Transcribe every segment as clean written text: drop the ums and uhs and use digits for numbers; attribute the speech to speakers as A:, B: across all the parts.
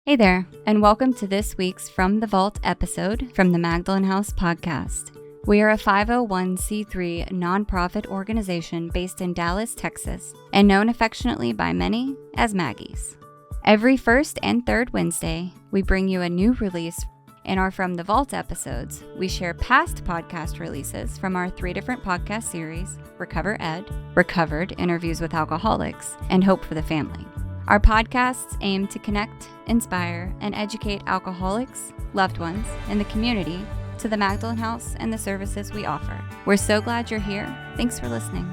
A: Hey there, and welcome to this week's From the Vault episode from the Magdalen House podcast. We are a 501c3 nonprofit organization based in Dallas, Texas, and known affectionately by many as Maggies. Every first and third Wednesday, we bring you a new release. In our From the Vault episodes, we share past podcast releases from our 3 different podcast series, Recover Ed, Recovered Interviews with Alcoholics, and Hope for the Family. Our podcasts aim to connect, inspire, and educate alcoholics, loved ones, and the community to the Magdalen House and the services we offer. We're so glad you're here. Thanks for listening.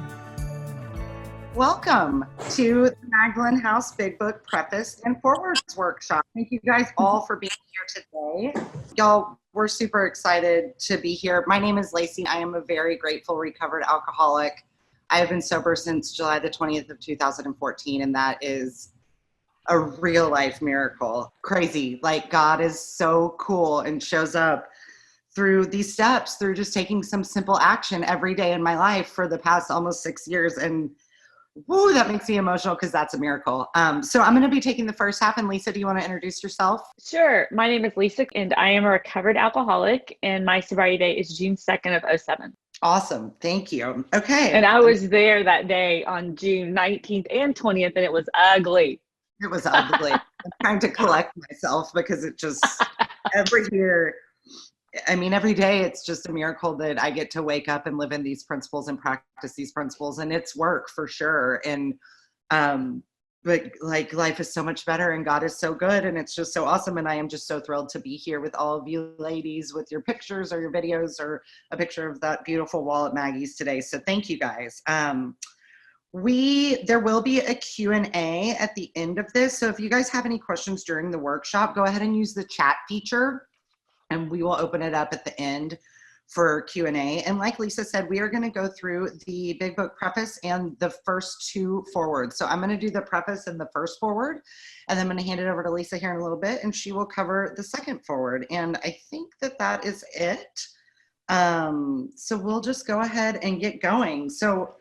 B: Welcome to the Magdalen House Big Book Preface and Forewords workshop. Thank you guys all for being here today. Y'all, we're super excited to be here. My name is Lacy. I am a very grateful recovered alcoholic. I have been sober since July the 20th of 2014, and that is a real life miracle. Crazy. Like, God is so cool and shows up through these steps, through just taking some simple action every day in my life for the past almost 6 years. And woo, that makes me emotional because that's a miracle. So I'm going to be taking the first half. And Lisa, do you want to introduce yourself?
C: Sure. My name is Lisa, and I am a recovered alcoholic, and my sobriety date is June 2nd of 2007.
B: Awesome. Thank you. Okay.
C: And I was there that day on June 19th and 20th, and it was ugly.
B: It was ugly. I'm trying to collect myself because it just, every day it's just a miracle that I get to wake up and live in these principles and practice these principles, and it's work for sure. And, but like, life is so much better and God is so good and it's just so awesome. And I am just so thrilled to be here with all of you ladies with your pictures or your videos or a picture of that beautiful wall at Maggie's today. So thank you guys. There will be a Q&A at the end of this. So if you guys have any questions during the workshop, go ahead and use the chat feature and we will open it up at the end for Q&A. And like Lisa said, we are going to go through the Big Book Preface and the first 2 forewords. So I'm going to do the preface and the first foreword, and then I'm going to hand it over to Lisa here in a little bit, and she will cover the second foreword. And I think that is it. So we'll just go ahead and get going. So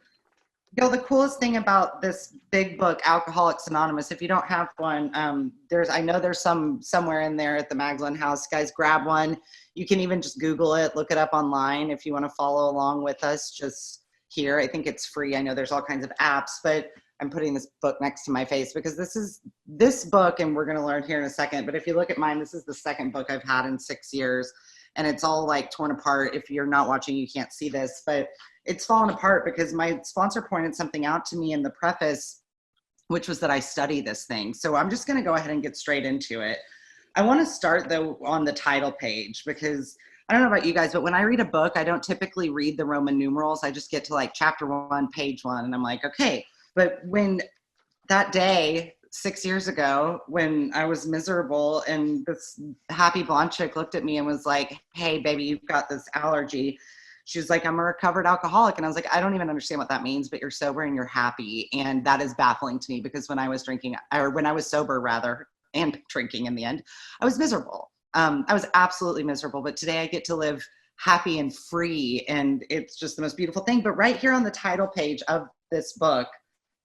B: the coolest thing about this big book, Alcoholics Anonymous, if you don't have one, I know there's some somewhere in there at the Magdalen House. Guys, grab one. You can even just Google it, look it up online if you want to follow along with us just here. I think it's free. I know there's all kinds of apps, but I'm putting this book next to my face because this book, and we're going to learn here in a second, but if you look at mine, this is the second book I've had in 6 years, and it's all like torn apart. If you're not watching, you can't see this, but it's fallen apart because my sponsor pointed something out to me in the preface, which was that I study this thing. So I'm just going to go ahead and get straight into it. I want to start though on the title page because I don't know about you guys, but when I read a book, I don't typically read the Roman numerals. I just get to like chapter 1, page 1, and I'm like, okay. But when that day, 6 years ago, when I was miserable and this happy blonde chick looked at me and was like, hey baby, you've got this allergy. She was like, I'm a recovered alcoholic. And I was like, I don't even understand what that means, but you're sober and you're happy. And that is baffling to me because when I was sober rather, and drinking in the end, I was miserable. I was absolutely miserable, but today I get to live happy and free. And it's just the most beautiful thing. But right here on the title page of this book,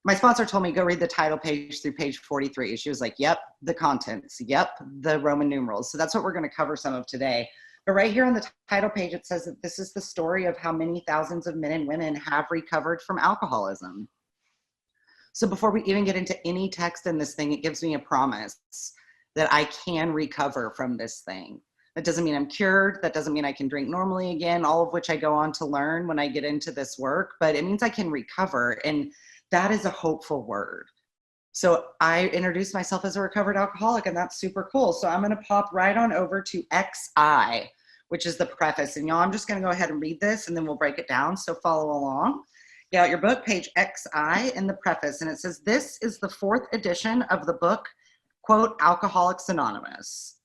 B: my sponsor told me, go read the title page through page 43. She was like, yep, the contents, yep, the Roman numerals. So that's what we're going to cover some of today. But right here on the title page, it says that this is the story of how many thousands of men and women have recovered from alcoholism. So before we even get into any text in this thing, it gives me a promise that I can recover from this thing. That doesn't mean I'm cured. That doesn't mean I can drink normally again, all of which I go on to learn when I get into this work, but it means I can recover. And that is a hopeful word. So I introduced myself as a recovered alcoholic, and that's super cool. So I'm going to pop right on over to XI, which is the preface. And y'all, I'm just going to go ahead and read this, and then we'll break it down. So follow along. Get out your book, page XI in the preface. And it says, this is the 4th edition of the book, quote, Alcoholics Anonymous.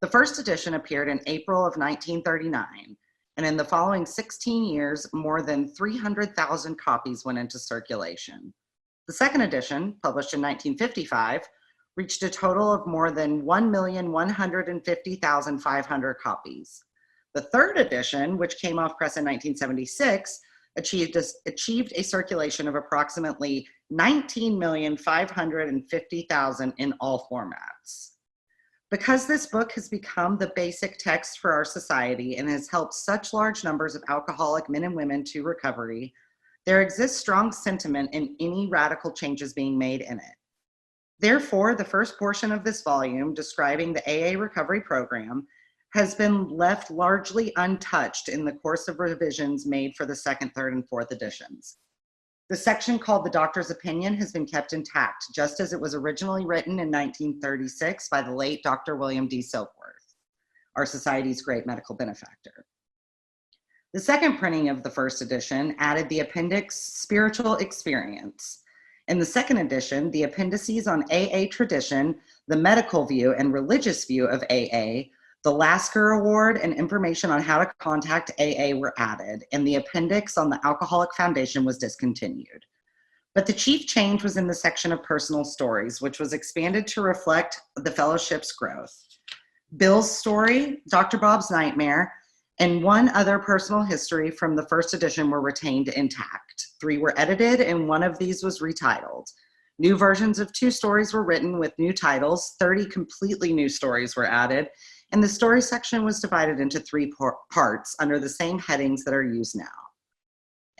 B: The first edition appeared in April of 1939. And in the following 16 years, more than 300,000 copies went into circulation. The second edition, published in 1955, reached a total of more than 1,150,500 copies. The third edition, which came off press in 1976, achieved a circulation of approximately 19,550,000 in all formats. Because this book has become the basic text for our society and has helped such large numbers of alcoholic men and women to recovery, there exists strong sentiment in any radical changes being made in it. Therefore, the first portion of this volume, describing the AA recovery program, has been left largely untouched in the course of revisions made for the second, third, and fourth editions. The section called The Doctor's Opinion has been kept intact, just as it was originally written in 1936 by the late Dr. William D. Silkworth, our society's great medical benefactor. The second printing of the first edition added the appendix Spiritual Experience. In the second edition, the appendices on AA tradition, the medical view and religious view of AA, the Lasker Award, and information on how to contact AA were added, and the appendix on the Alcoholic Foundation was discontinued. But the chief change was in the section of personal stories, which was expanded to reflect the fellowship's growth. Bill's story, Dr. Bob's nightmare, and one other personal history from the first edition were retained intact. 3 were edited, and one of these was retitled. New versions of 2 stories were written with new titles, 30 completely new stories were added, and the story section was divided into 3 parts under the same headings that are used now.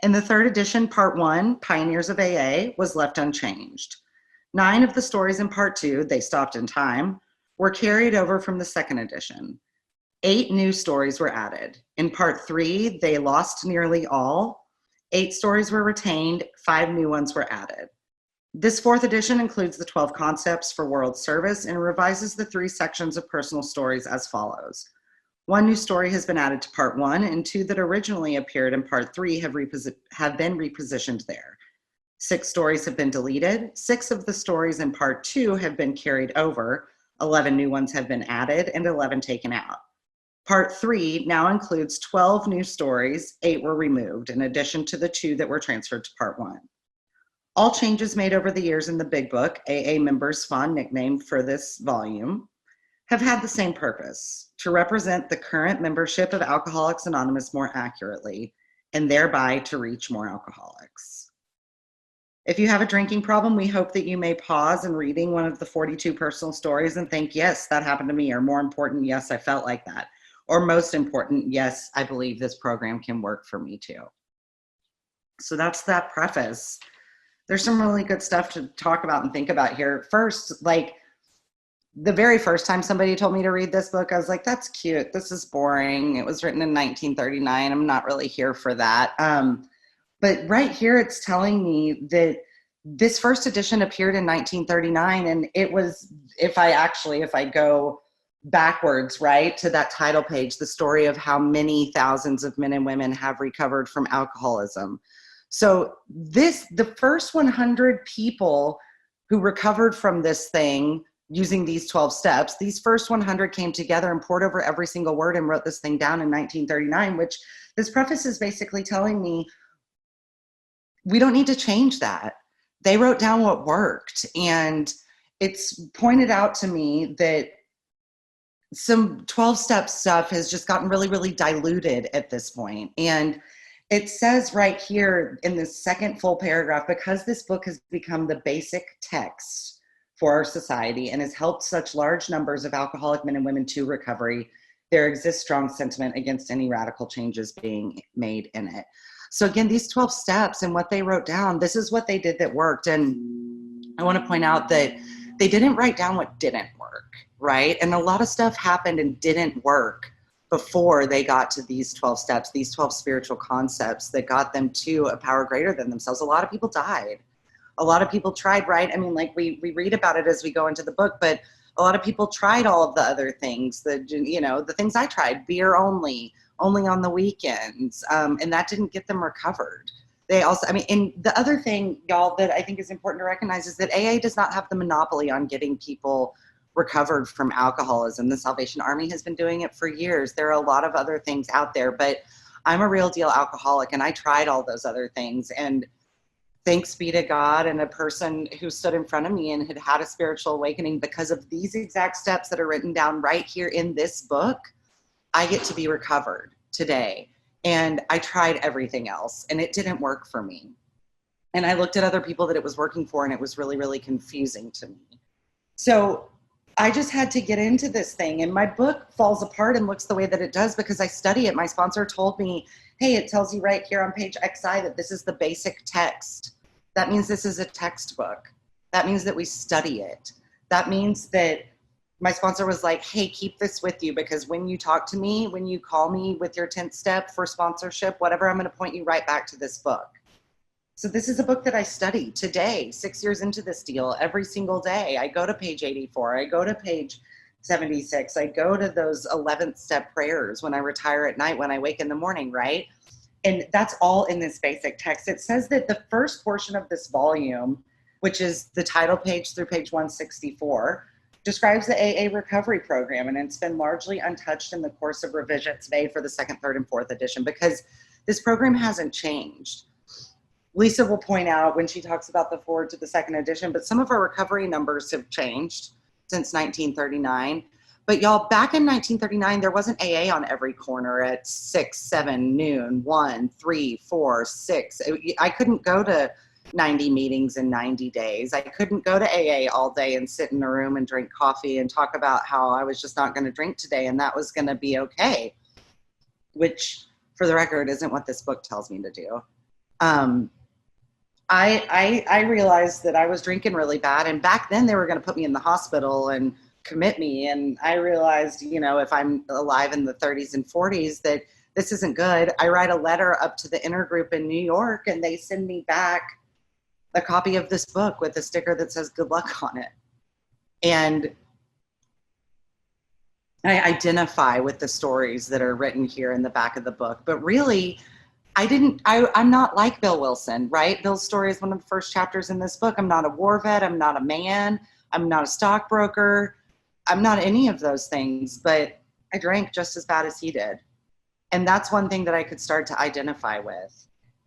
B: In the third edition, Part 1, Pioneers of AA, was left unchanged. 9 of the stories in Part 2, They Stopped in Time, were carried over from the second edition. 8 new stories were added. In Part 3, They Lost Nearly All. 8 stories were retained, 5 new ones were added. This fourth edition includes the 12 concepts for world service and revises the 3 sections of personal stories as follows. 1 new story has been added to Part 1, and 2 that originally appeared in Part 3 have been repositioned there. 6 stories have been deleted. 6 of the stories in Part 2 have been carried over. 11 new ones have been added, and 11 taken out. Part 3 now includes 12 new stories, 8 were removed, in addition to the 2 that were transferred to Part 1. All changes made over the years in the Big Book, AA members' fond nickname for this volume, have had the same purpose, to represent the current membership of Alcoholics Anonymous more accurately, and thereby to reach more alcoholics. If you have a drinking problem, we hope that you may pause in reading one of the 42 personal stories and think, yes, that happened to me, or more important, yes, I felt like that. Or most important, yes, I believe this program can work for me too. So that's that preface. There's some really good stuff to talk about and think about here. First, like the very first time somebody told me to read this book, I was like, that's cute. This is boring. It was written in 1939. I'm not really here for that. But right here, it's telling me that this first edition appeared in 1939. And it was, if I go backwards, right, to that title page, the story of how many thousands of men and women have recovered from alcoholism. So the first 100 people who recovered from this thing using these 12 steps, these first 100 came together and poured over every single word and wrote this thing down in 1939, which this preface is basically telling me we don't need to change that. They wrote down what worked. And it's pointed out to me that some 12-step stuff has just gotten really, really diluted at this point. And it says right here in the second full paragraph, because this book has become the basic text for our society and has helped such large numbers of alcoholic men and women to recovery, there exists strong sentiment against any radical changes being made in it. So again, these 12 steps and what they wrote down, this is what they did that worked. And I want to point out that they didn't write down what didn't work, right? And a lot of stuff happened and didn't work before they got to these 12 steps, these 12 spiritual concepts that got them to a power greater than themselves. A lot of people died. A lot of people tried, right? I mean, like we read about it as we go into the book, but a lot of people tried all of the other things, the things I tried, beer only on the weekends, and that didn't get them recovered. They also, and the other thing, y'all, that I think is important to recognize is that AA does not have the monopoly on getting people recovered from alcoholism. The Salvation Army has been doing it for years. There are a lot of other things out there, but I'm a real deal alcoholic and I tried all those other things. And thanks be to God and a person who stood in front of me and had a spiritual awakening because of these exact steps that are written down right here in this book, I get to be recovered today. And I tried everything else and it didn't work for me. And I looked at other people that it was working for and it was really, really confusing to me. So I just had to get into this thing, and my book falls apart and looks the way that it does because I study it. My sponsor told me, hey, it tells you right here on page XI that this is the basic text. That means this is a textbook. That means that we study it. That means that my sponsor was like, hey, keep this with you, because when you talk to me, when you call me with your 10th step for sponsorship, whatever, I'm going to point you right back to this book. So this is a book that I study today, 6 years into this deal, every single day. I go to page 84. I go to page 76. I go to those 11th step prayers when I retire at night, when I wake in the morning, right? And that's all in this basic text. It says that the first portion of this volume, which is the title page through page 164, describes the AA recovery program, and it's been largely untouched in the course of revisions made for the second, third, and fourth edition because this program hasn't changed. Lisa will point out when she talks about the forward to the second edition, but some of our recovery numbers have changed since 1939. But y'all, back in 1939, there wasn't AA on every corner at 6, 7, noon, 1, 3, 4, 6. I couldn't go to 90 meetings in 90 days. I couldn't go to AA all day and sit in a room and drink coffee and talk about how I was just not going to drink today and that was going to be okay, which, for the record, isn't what this book tells me to do. I realized that I was drinking really bad, and back then they were going to put me in the hospital and commit me, and I realized, you know, if I'm alive in the 30s and 40s, that this isn't good. I write a letter up to the intergroup in New York, and they send me back a copy of this book with a sticker that says good luck on it. And I identify with the stories that are written here in the back of the book, but really, I'm not like Bill Wilson, right? Bill's story is one of the first chapters in this book. I'm not a war vet. I'm not a man. I'm not a stockbroker. I'm not any of those things, but I drank just as bad as he did. And that's one thing that I could start to identify with.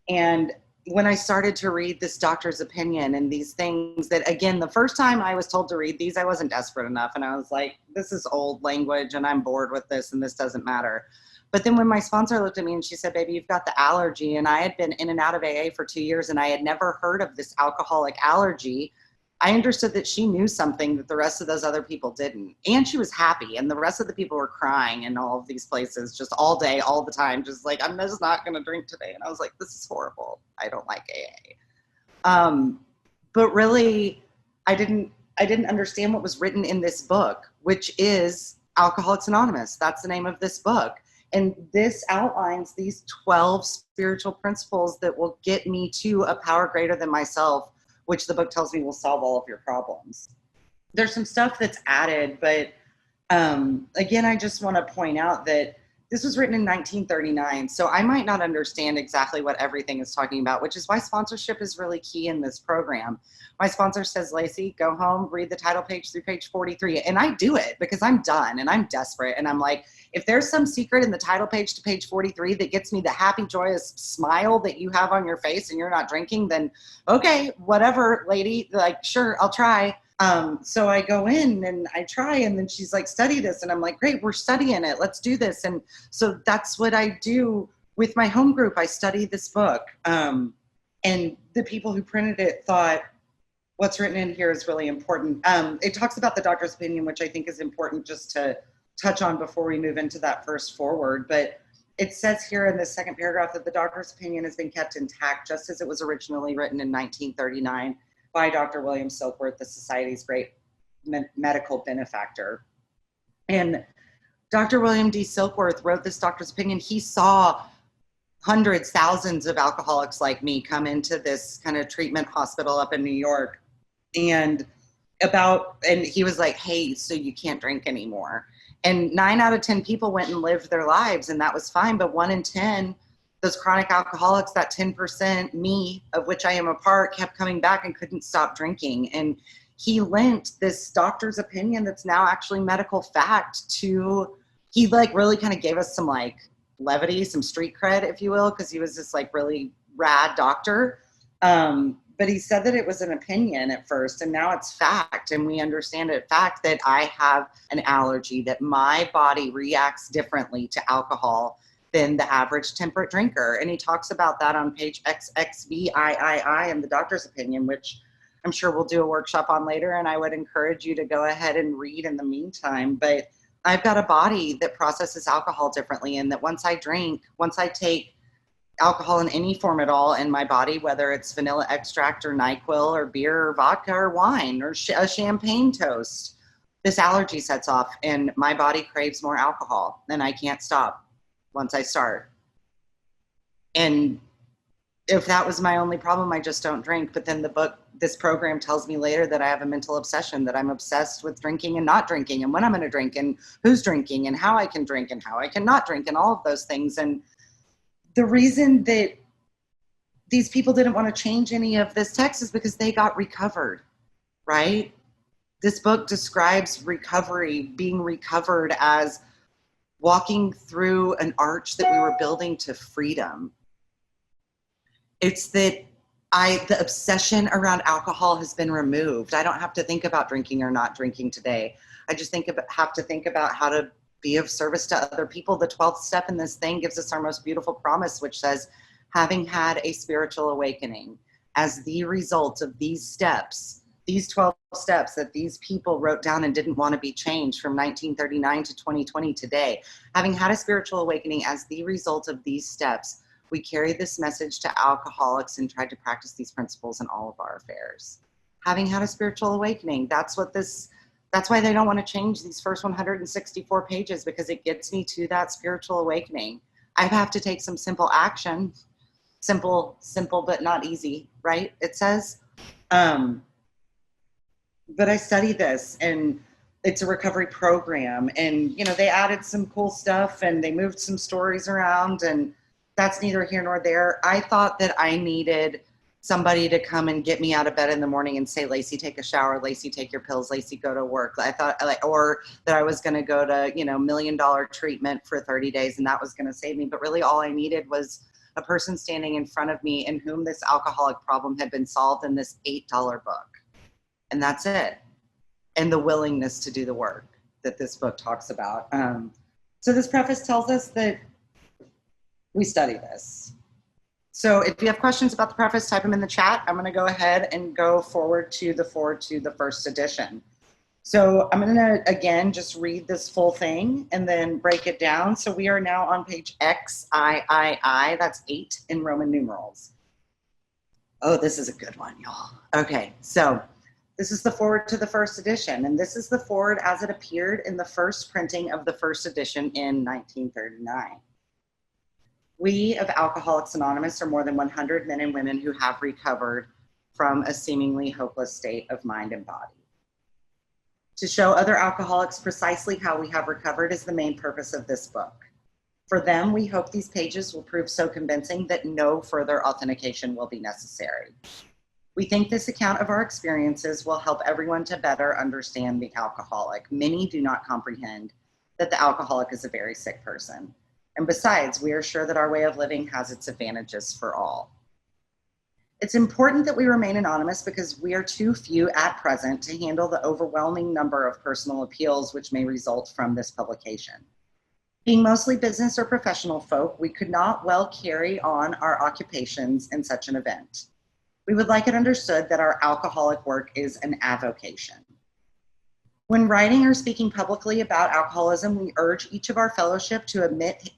B: And when I started to read this doctor's opinion and these things that, again, the first time I was told to read these, I wasn't desperate enough. And I was like, this is old language and I'm bored with this and this doesn't matter. But then when my sponsor looked at me and she said, baby, you've got the allergy. And I had been in and out of AA for 2 years and I had never heard of this alcoholic allergy. I understood that she knew something that the rest of those other people didn't. And she was happy. And the rest of the people were crying in all of these places just all day, all the time. Just like, I'm just not going to drink today. And I was like, this is horrible. I don't like AA. But really, I didn't understand what was written in this book, which is Alcoholics Anonymous. That's the name of this book. And this outlines these 12 spiritual principles that will get me to a power greater than myself, which the book tells me will solve all of your problems. There's some stuff that's added, but again, I just want to point out that this was written in 1939, so I might not understand exactly what everything is talking about, which is why sponsorship is really key in this program. My sponsor says, Lacy, go home, read the title page through page 43, and I do it because I'm done and I'm desperate, and I'm like, if there's some secret in the title page to page 43 that gets me the happy, joyous smile that you have on your face and you're not drinking, then okay, whatever, lady, like, sure, I'll try. So I go in and I try, and then she's like, study this. And I'm like, great, we're studying it. Let's do this. And so that's what I do with my home group. I study this book. And the people who printed it thought what's written in here is really important. It talks about the doctor's opinion, which I think is important just to touch on before we move into that first foreword. But it says here in the second paragraph that the doctor's opinion has been kept intact just as it was originally written in 1939 by Dr. William Silkworth, the Society's great medical benefactor. And Dr. William D. Silkworth wrote this doctor's opinion. He saw hundreds, thousands of alcoholics like me come into this kind of treatment hospital up in New York. And he was like, hey, so you can't drink anymore. And 9 out of 10 people went and lived their lives, and that was fine. But 1 in 10, those chronic alcoholics, that 10%, me, of which I am a part, kept coming back and couldn't stop drinking. And he lent this doctor's opinion that's now actually medical fact to, he like really kind of gave us some like levity, some street cred, if you will, because he was this like really rad doctor. But he said that it was an opinion at first, and now it's fact. And we understand it fact that I have an allergy, that my body reacts differently to alcohol than the average temperate drinker. And he talks about that on page XXVIII in the doctor's opinion, which I'm sure we'll do a workshop on later, and I would encourage you to go ahead and read in the meantime. But I've got a body that processes alcohol differently, and that once I take alcohol in any form at all in my body, whether it's vanilla extract or NyQuil or beer or vodka or wine or a champagne toast, this allergy sets off and my body craves more alcohol, and I can't stop once I start. And if that was my only problem, I just don't drink. But then this program tells me later that I have a mental obsession, that I'm obsessed with drinking and not drinking, and when I'm going to drink, and who's drinking, and how I can drink, and how I cannot drink, and all of those things. And the reason that these people didn't want to change any of this text is because they got recovered, right? This book describes recovery, being recovered, as walking through an arch that we were building to freedom. It's that the obsession around alcohol has been removed. I don't have to think about drinking or not drinking today. I just have to think about how to be of service to other people. The 12th step in this thing gives us our most beautiful promise, which says, having had a spiritual awakening as the result of these steps, these 12 steps that these people wrote down and didn't want to be changed from 1939 to 2020 today. Having had a spiritual awakening as the result of these steps, we carry this message to alcoholics and try to practice these principles in all of our affairs. Having had a spiritual awakening, that's why they don't want to change these first 164 pages, because it gets me to that spiritual awakening. I have to take some simple action, simple, but not easy, right? It says, but I studied this, and it's a recovery program, and they added some cool stuff and they moved some stories around, and that's neither here nor there. I thought that I needed somebody to come and get me out of bed in the morning and say, Lacy, take a shower, Lacy, take your pills, Lacy, go to work. I thought, or that I was going to go to, $1 million treatment for 30 days and that was going to save me. But really all I needed was a person standing in front of me in whom this alcoholic problem had been solved in this $8 book. And that's it. And the willingness to do the work that this book talks about. So this preface tells us that we study this. So if you have questions about the preface, type them in the chat. I'm going to go ahead and go forward to the first edition. So I'm going to, again, just read this full thing and then break it down. So we are now on page XIII. That's 8 in Roman numerals. Oh, this is a good one, y'all. Okay, so this is the foreword to the first edition. And this is the foreword as it appeared in the first printing of the first edition in 1939. We of Alcoholics Anonymous are more than 100 men and women who have recovered from a seemingly hopeless state of mind and body. To show other alcoholics precisely how we have recovered is the main purpose of this book. For them, we hope these pages will prove so convincing that no further authentication will be necessary. We think this account of our experiences will help everyone to better understand the alcoholic. Many do not comprehend that the alcoholic is a very sick person. And besides, we are sure that our way of living has its advantages for all. It's important that we remain anonymous because we are too few at present to handle the overwhelming number of personal appeals which may result from this publication. Being mostly business or professional folk, we could not well carry on our occupations in such an event. We would like it understood that our alcoholic work is an avocation. When writing or speaking publicly about alcoholism, we urge each of our fellowship to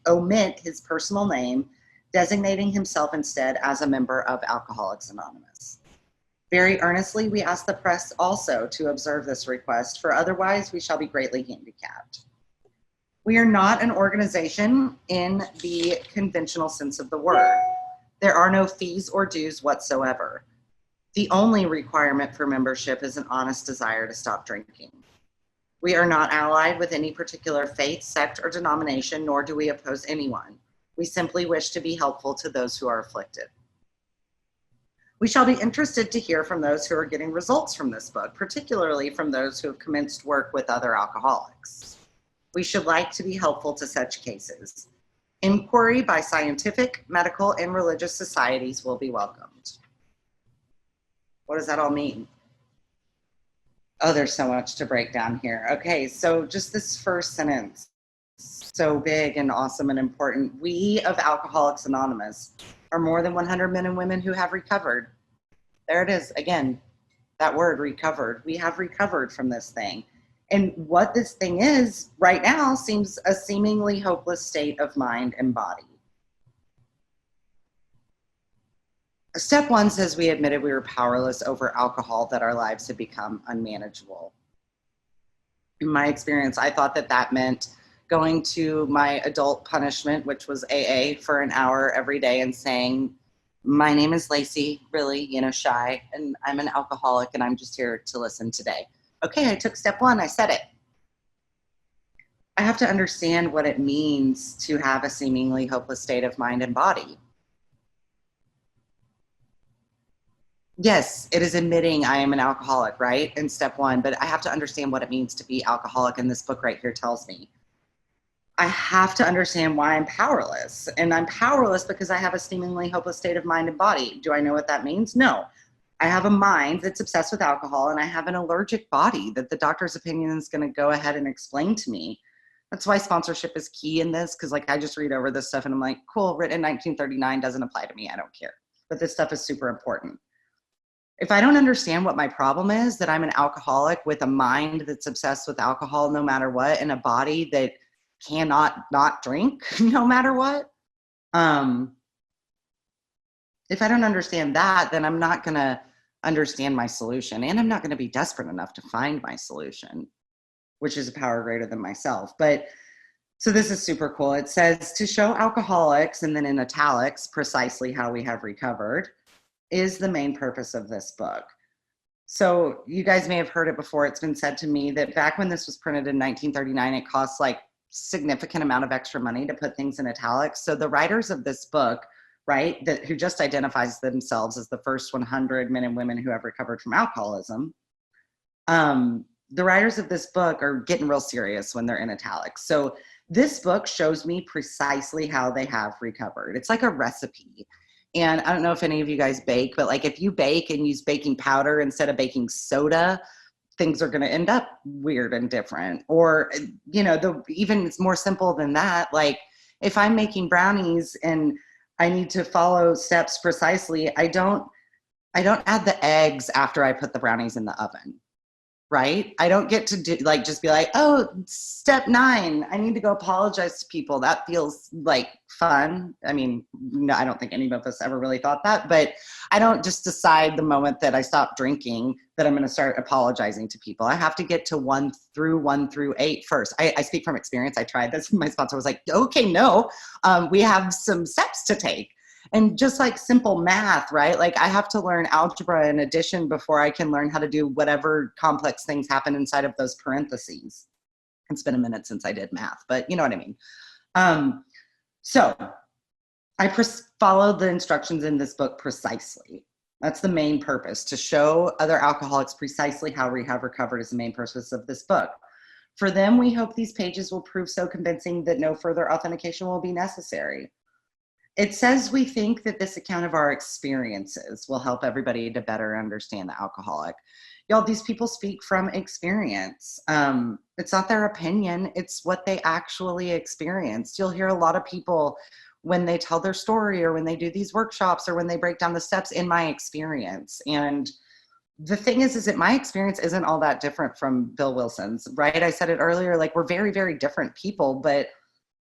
B: omit his personal name, designating himself instead as a member of Alcoholics Anonymous. Very earnestly, we ask the press also to observe this request, for otherwise we shall be greatly handicapped. We are not an organization in the conventional sense of the word. There are no fees or dues whatsoever. The only requirement for membership is an honest desire to stop drinking. We are not allied with any particular faith, sect, or denomination, nor do we oppose anyone. We simply wish to be helpful to those who are afflicted. We shall be interested to hear from those who are getting results from this book, particularly from those who have commenced work with other alcoholics. We should like to be helpful to such cases. Inquiry by scientific, medical, and religious societies will be welcomed. What does that all mean? Oh, there's so much to break down here. Okay, so just this first sentence, so big and awesome and important. We of Alcoholics Anonymous are more than 100 men and women who have recovered. There it is again. That word, recovered. We have recovered from this thing. And what this thing is right now seems a seemingly hopeless state of mind and body. Step 1 says we admitted we were powerless over alcohol, that our lives had become unmanageable. In my experience, I thought that that meant going to my adult punishment, which was AA, for an hour every day and saying, my name is Lacy, really, shy, and I'm an alcoholic and I'm just here to listen today. Okay, I took step 1, I said it. I have to understand what it means to have a seemingly hopeless state of mind and body. Yes, it is admitting I am an alcoholic, right? In step 1, but I have to understand what it means to be alcoholic, and this book right here tells me. I have to understand why I'm powerless, and I'm powerless because I have a seemingly hopeless state of mind and body. Do I know what that means? No. I have a mind that's obsessed with alcohol, and I have an allergic body that the doctor's opinion is going to go ahead and explain to me. That's why sponsorship is key in this, because I just read over this stuff and I'm like, cool, written in 1939 doesn't apply to me. I don't care. But this stuff is super important. If I don't understand what my problem is, that I'm an alcoholic with a mind that's obsessed with alcohol no matter what, and a body that cannot not drink no matter what. If I don't understand that, then I'm not going to understand my solution, and I'm not going to be desperate enough to find my solution, which is a power greater than myself. But so this is super cool. It says to show alcoholics, and then in italics, precisely how we have recovered, is the main purpose of this book. So you guys may have heard it before. It's been said to me that back when this was printed in 1939, it cost significant amount of extra money to put things in italics. So the writers of this book, right, who just identifies themselves as the first 100 men and women who have recovered from alcoholism, the writers of this book are getting real serious when they're in italics. So this book shows me precisely how they have recovered. It's like a recipe. And I don't know if any of you guys bake, but if you bake and use baking powder instead of baking soda, things are going to end up weird and different. Or, even it's more simple than that. If I'm making brownies and I need to follow steps precisely, I don't add the eggs after I put the brownies in the oven. Right? I don't get to do just be oh, step 9, I need to go apologize to people. That feels fun. I mean, no, I don't think any of us ever really thought that, but I don't just decide the moment that I stop drinking that I'm going to start apologizing to people. I have to get to 1 through 8 first. I speak from experience. I tried this. My sponsor was like, okay, no, we have some steps to take. And just simple math, right? I have to learn algebra and addition before I can learn how to do whatever complex things happen inside of those parentheses. It's been a minute since I did math, but you know what I mean. So I followed the instructions in this book precisely. That's the main purpose, to show other alcoholics precisely how we have recovered is the main purpose of this book. For them, we hope these pages will prove so convincing that no further authentication will be necessary. It says we think that this account of our experiences will help everybody to better understand the alcoholic. Y'all, these people speak from experience. It's not their opinion, it's what they actually experienced. You'll hear a lot of people when they tell their story or when they do these workshops or when they break down the steps, in my experience. And the thing is that my experience isn't all that different from Bill Wilson's, right? I said it earlier, we're very, very different people, but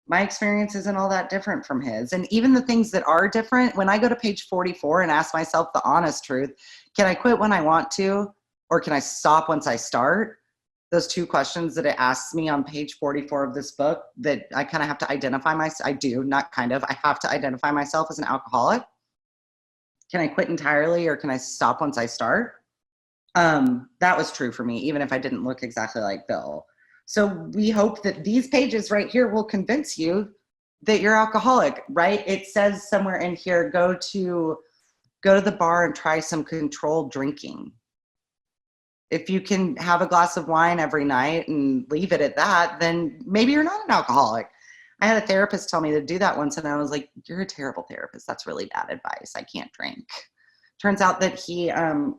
B: my experience isn't all that different from his. And even the things that are different, when I go to page 44 and ask myself the honest truth, can I quit when I want to, or can I stop once I start? Those 2 questions that it asks me on page 44 of this book, that I kind of have to identify myself. I do, not kind of, I have to identify myself as an alcoholic. Can I quit entirely, or can I stop once I start? That was true for me, even if I didn't look exactly like Bill. So we hope that these pages right here will convince you that you're alcoholic, right? It says somewhere in here, go to the bar and try some controlled drinking. If you can have a glass of wine every night and leave it at that, then maybe you're not an alcoholic. I had a therapist tell me to do that once, and I was like, you're a terrible therapist. That's really bad advice. I can't drink. Turns out that he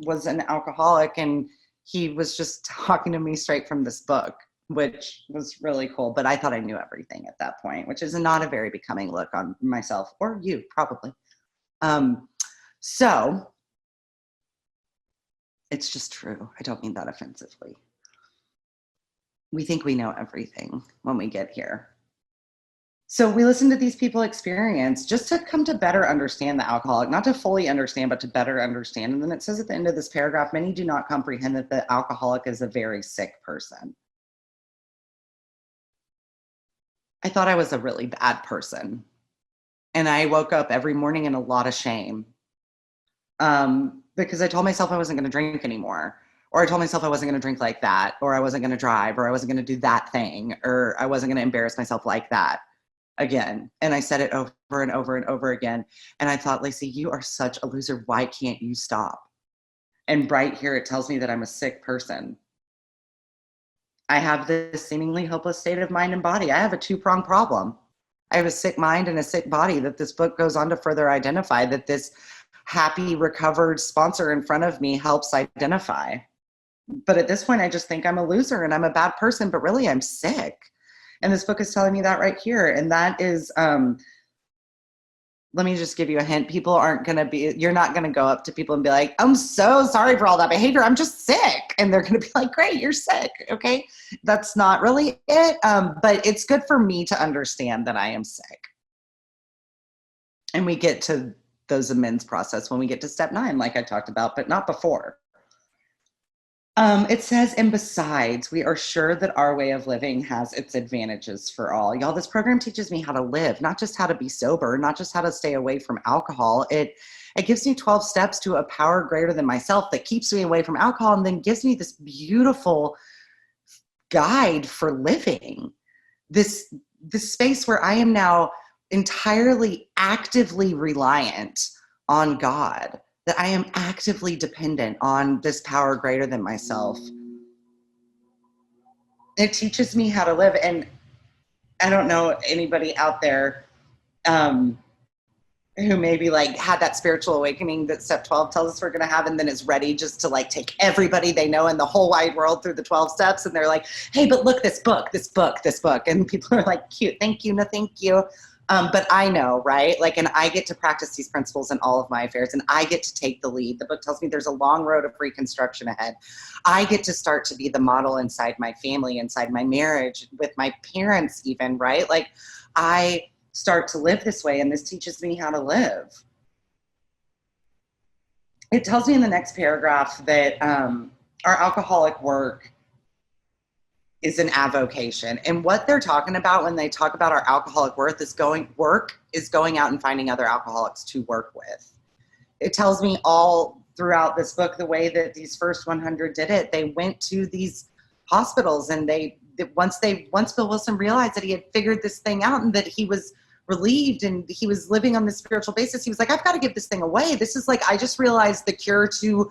B: was an alcoholic, and he was just talking to me straight from this book, which was really cool. But I thought I knew everything at that point, which is not a very becoming look on myself, or you probably. So It's just true. I don't mean that offensively. We think we know everything when we get here. So we listen to these people experience just to come to better understand the alcoholic, not to fully understand, but to better understand. And then it says at the end of this paragraph, many do not comprehend that the alcoholic is a very sick person. I thought I was a really bad person. And I woke up every morning in a lot of shame because I told myself I wasn't going to drink anymore. Or I told myself I wasn't going to drink like that, or I wasn't going to drive, or I wasn't going to do that thing, or I wasn't going to embarrass myself like that again. And I said it over and over and over again. And I thought, Lacy, you are such a loser. Why can't you stop? And right here, it tells me that I'm a sick person. I have this seemingly hopeless state of mind and body. I have a two-pronged problem. I have a sick mind and a sick body that this book goes on to further identify, that this happy, recovered sponsor in front of me helps identify. But at this point, I just think I'm a loser and I'm a bad person, but really I'm sick. And this book is telling me that right here. And that is, let me just give you a hint. People aren't going to be, you're not going to go up to people and be like, I'm so sorry for all that behavior. I'm just sick. And they're going to be like, great, you're sick. Okay. That's not really it. But it's good for me to understand that I am sick. And we get to those amends process when we get to step 9, like I talked about, but not before. It says, and besides, we are sure that our way of living has its advantages for all. Y'all, this program teaches me how to live, not just how to be sober, not just how to stay away from alcohol. It gives me 12 steps to a power greater than myself that keeps me away from alcohol, and then gives me this beautiful guide for living. This space where I am now entirely actively reliant on God, that I am actively dependent on this power greater than myself. It teaches me how to live. And I don't know anybody out there who maybe like had that spiritual awakening that step 12 tells us we're going to have, and then is ready just to like take everybody they know in the whole wide world through the 12 steps. And they're like, hey, but look, this book. And people are like, cute. Thank you. No, thank you. But I know, right? Like, and I get to practice these principles in all of my affairs, and I get to take the lead. The book tells me there's a long road of reconstruction ahead. I get to start to be the model inside my family, inside my marriage, with my parents even, right? Like, I start to live this way, and this teaches me how to live. It tells me in the next paragraph that our alcoholic work is an avocation. And what they're talking about when they talk about our alcoholic work is going out and finding other alcoholics to work with. It tells me all throughout this book, the way that these first 100 did it, they went to these hospitals, and once Bill Wilson realized that he had figured this thing out and that he was relieved and he was living on this spiritual basis, he was like, I've got to give this thing away. This is like, I just realized the cure to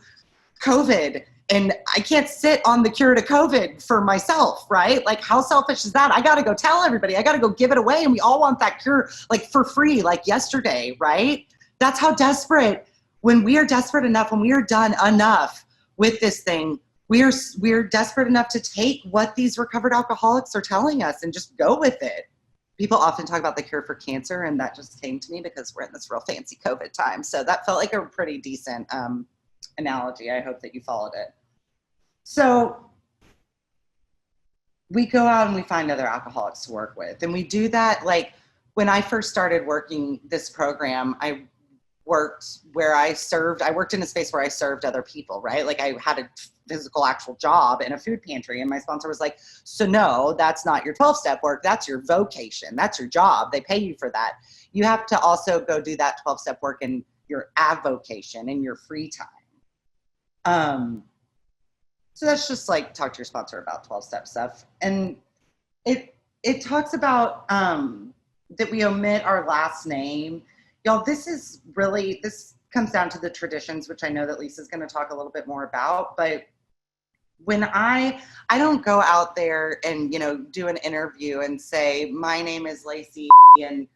B: COVID, and I can't sit on the cure to COVID for myself, right? Like, how selfish is that? I got to go tell everybody. I got to go give it away. And we all want that cure, like, for free, like yesterday, right? That's how desperate, when we are desperate enough, when we are done enough with this thing, we're desperate enough to take what these recovered alcoholics are telling us and just go with it. People often talk about the cure for cancer, and that just came to me because we're in this real fancy COVID time. So that felt like a pretty decent analogy. I hope that you followed it. So we go out and we find other alcoholics to work with. And we do that, like, when I first started working this program, I worked in a space where I served other people, right? Like, I had a physical actual job in a food pantry, and my sponsor was like, so no, that's not your 12-step work. That's your vocation. That's your job. They pay you for that. You have to also go do that 12-step work in your avocation, in your free time. So that's just like, talk to your sponsor about 12-step stuff. And it talks about that we omit our last name. Y'all, this comes down to the traditions, which I know that Lisa's going to talk a little bit more about. But when I don't go out there and, do an interview and say, my name is Lacy and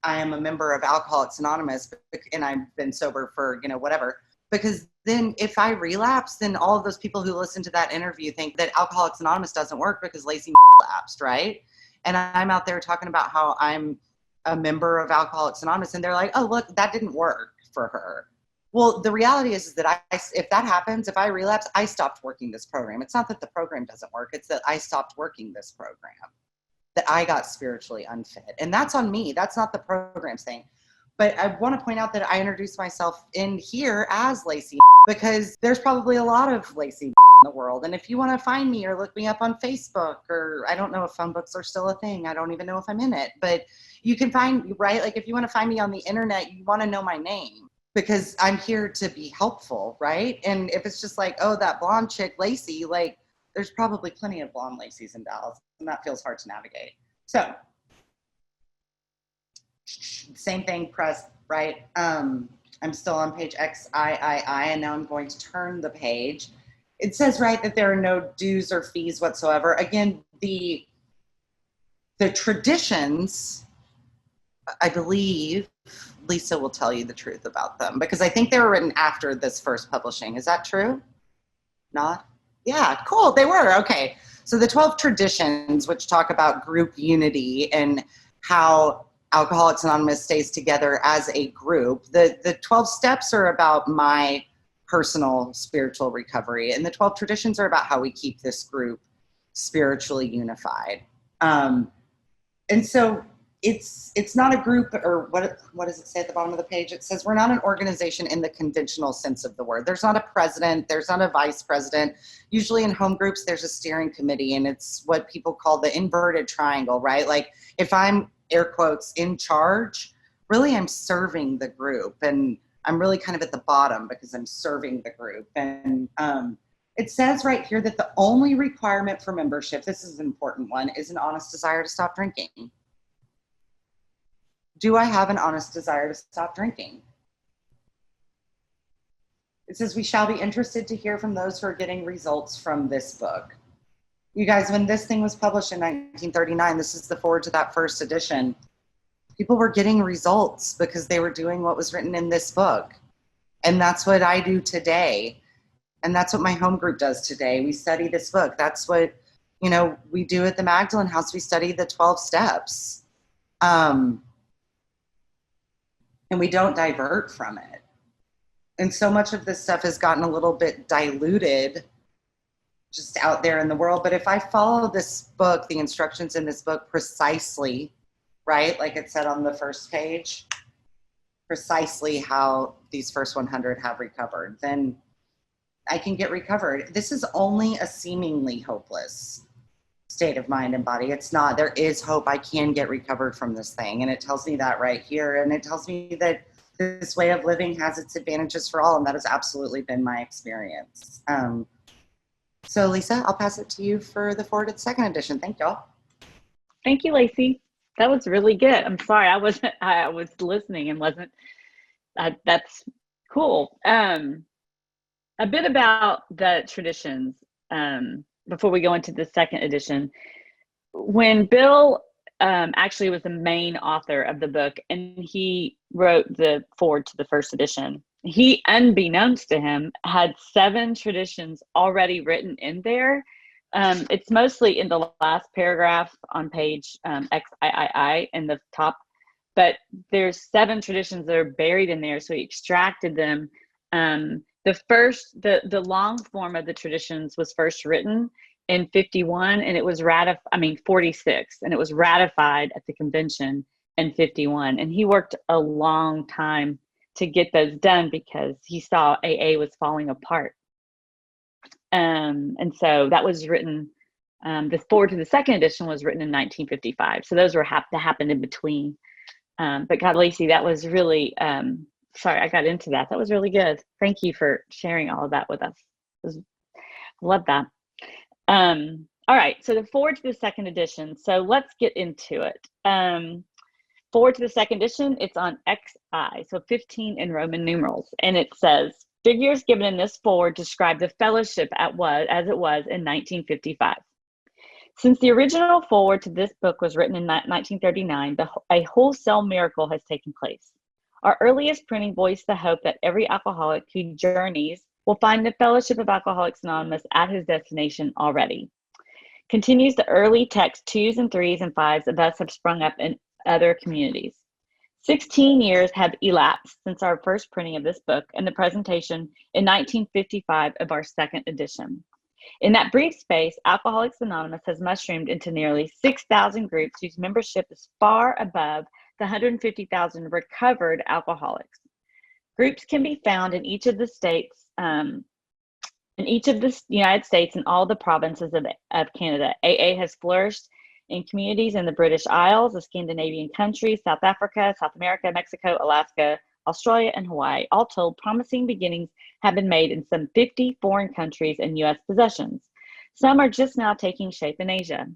B: I am a member of Alcoholics Anonymous and I've been sober for, whatever. Because then if I relapse, then all of those people who listen to that interview think that Alcoholics Anonymous doesn't work because Lacy lapsed, right? And I'm out there talking about how I'm a member of Alcoholics Anonymous, and they're like, oh, look, that didn't work for her. Well, the reality is that if that happens, if I relapse, I stopped working this program. It's not that the program doesn't work. It's that I stopped working this program, that I got spiritually unfit. And that's on me. That's not the program's thing. But I want to point out that I introduced myself in here as Lacy because there's probably a lot of Lacy in the world. And if you want to find me or look me up on Facebook, or I don't know if phone books are still a thing. I don't even know if I'm in it. But you can find me, right? Like if you want to find me on the internet, you want to know my name because I'm here to be helpful, right? And if it's just like, oh, that blonde chick, Lacy, like there's probably plenty of blonde Lacys in Dallas, and that feels hard to navigate. So same thing, press, right? I'm still on page XIII, and now I'm going to turn the page. It says, right, that there are no dues or fees whatsoever. Again, the traditions, I believe, Lisa will tell you the truth about them because I think they were written after this first publishing. Is that true? Not? Yeah, cool, they were, okay. So the 12 traditions, which talk about group unity and how Alcoholics Anonymous stays together as a group. The 12 steps are about my personal spiritual recovery, and the 12 traditions are about how we keep this group spiritually unified. And so it's not a group, or what does it say at the bottom of the page? It says we're not an organization in the conventional sense of the word. There's not a president, there's not a vice president. Usually in home groups, there's a steering committee, and it's what people call the inverted triangle, right? Like if I'm, air quotes, in charge, really I'm serving the group, and I'm really kind of at the bottom because I'm serving the group. And it says right here that the only requirement for membership, this is an important one, is an honest desire to stop drinking. Do I have an honest desire to stop drinking? It says we shall be interested to hear from those who are getting results from this book. You guys, when this thing was published in 1939, this is the foreword to that first edition, people were getting results because they were doing what was written in this book. And that's what I do today. And that's what my home group does today. We study this book. That's what, we do at the Magdalen House. We study the 12 steps. And we don't divert from it. And so much of this stuff has gotten a little bit diluted just out there in the world. But if I follow this book, the instructions in this book precisely, right, like it said on the first page, precisely how these first 100 have recovered, then I can get recovered. This is only a seemingly hopeless state of mind and body. It's not. There is hope. I can get recovered from this thing. And it tells me that right here. And it tells me that this way of living has its advantages for all. And that has absolutely been my experience. So Lisa, I'll pass it to you for the forward to the second edition. Thank y'all.
C: Thank you, Lacy. That was really good. I'm sorry, I was listening and wasn't, that's cool. A bit about the traditions before we go into the second edition. When Bill actually was the main author of the book and he wrote the foreword to the first edition, he, unbeknownst to him, had 7 traditions already written in there. It's mostly in the last paragraph on page XIII in the top, but there's 7 traditions that are buried in there. So he extracted them. The long form of the traditions was first written in 51, and it was 46, and it was ratified at the convention in 51. And he worked a long time to get those done because he saw AA was falling apart. And so that was written, the forward to the second edition was written in 1955. So those were happened in between. But God, Lacy, that was really, sorry, I got into that. That was really good. Thank you for sharing all of that with us. Love that. All right, so the forward to the second edition. So let's get into it. Forward to the second edition, it's on XI, so 15 in Roman numerals. And it says, figures given in this forward describe the fellowship as it was in 1955. Since the original forward to this book was written in 1939, a wholesale miracle has taken place. Our earliest printing voiced the hope that every alcoholic who journeys will find the fellowship of Alcoholics Anonymous at his destination already. Continues the early text 2s and 3s and 5s that thus have sprung up in other communities. 16 years have elapsed since our first printing of this book and the presentation in 1955 of our second edition. In that brief space, Alcoholics Anonymous has mushroomed into nearly 6,000 groups whose membership is far above the 150,000 recovered alcoholics. Groups can be found in each of the states, United States and all the provinces of Canada. AA has flourished in communities in the British Isles, the Scandinavian countries, South Africa, South America, Mexico, Alaska, Australia, and Hawaii. All told, promising beginnings have been made in some 50 foreign countries and U.S. possessions. Some are just now taking shape in Asia.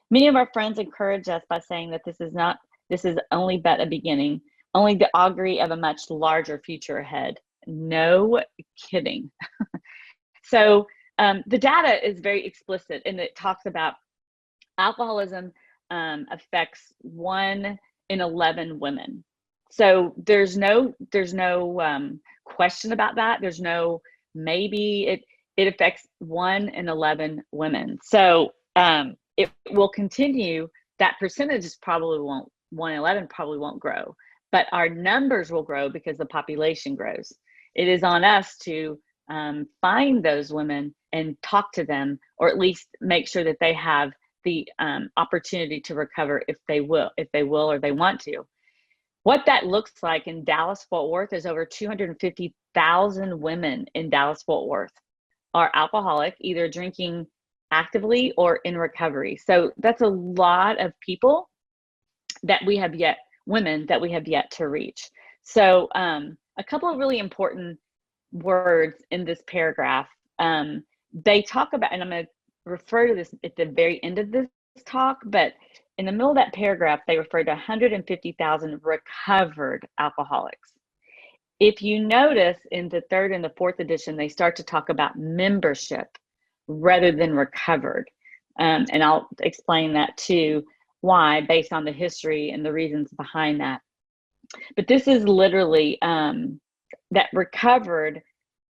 C: Many of our friends encourage us by saying that this is only but a beginning, only the augury of a much larger future ahead. No kidding. So the data is very explicit, and it talks about alcoholism affects 1 in 11 women. So there's no question about that. There's no maybe. It affects 1 in 11 women. So it will continue. That percentage is probably won't 1 in 11 probably won't grow, but our numbers will grow because the population grows. It is on us to find those women and talk to them, or at least make sure that they have the opportunity to recover if they will or they want to. What that looks like in Dallas-Fort Worth is over 250,000 women in Dallas-Fort Worth are alcoholic, either drinking actively or in recovery. So that's a lot of people women that we have yet to reach. So a couple of really important words in this paragraph. They talk about, and I'm going to refer to this at the very end of this talk, but in the middle of that paragraph, they refer to 150,000 recovered alcoholics. If you notice in the third and the fourth edition, they start to talk about membership rather than recovered. And I'll explain that too, why, based on the history and the reasons behind that. But this is literally that recovered,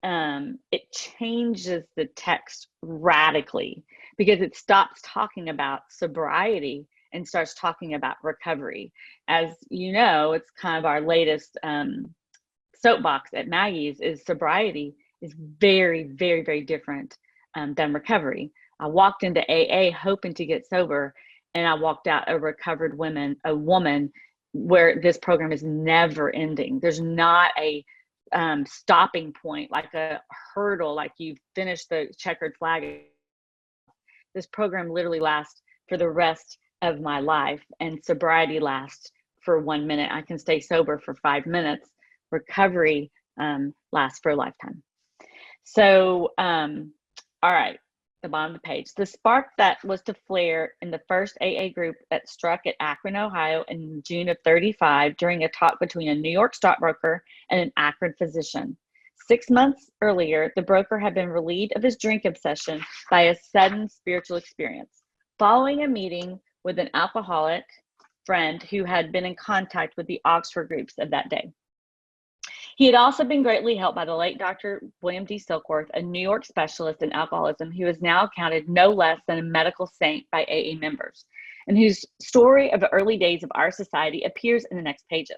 C: it changes the text radically, because it stops talking about sobriety and starts talking about recovery. As you know, it's kind of our latest soapbox at Maggie's is sobriety is very, very, very different than recovery. I walked into AA hoping to get sober, and I walked out a recovered woman where this program is never ending. There's not a stopping point, like a hurdle, like you've finished the checkered flag. This program literally lasts for the rest of my life, and sobriety lasts for 1 minute. I can stay sober for 5 minutes. Recovery lasts for a lifetime. So, all right, the bottom of the page. The spark that was to flare in the first AA group that struck at Akron, Ohio in June of '35 during a talk between a New York stockbroker and an Akron physician. 6 months earlier, the broker had been relieved of his drink obsession by a sudden spiritual experience. Following a meeting with an alcoholic friend who had been in contact with the Oxford groups of that day. He had also been greatly helped by the late Dr. William D. Silkworth, a New York specialist in alcoholism who is now counted no less than a medical saint by AA members, and whose story of the early days of our society appears in the next pages.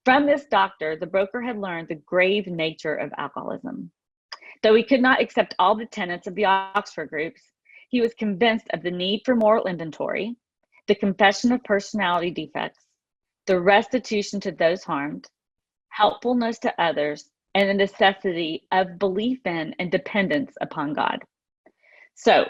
C: From this doctor, the broker had learned the grave nature of alcoholism. Though he could not accept all the tenets of the Oxford groups, he was convinced of the need for moral inventory, the confession of personality defects, the restitution to those harmed, helpfulness to others, and the necessity of belief in and dependence upon God. So,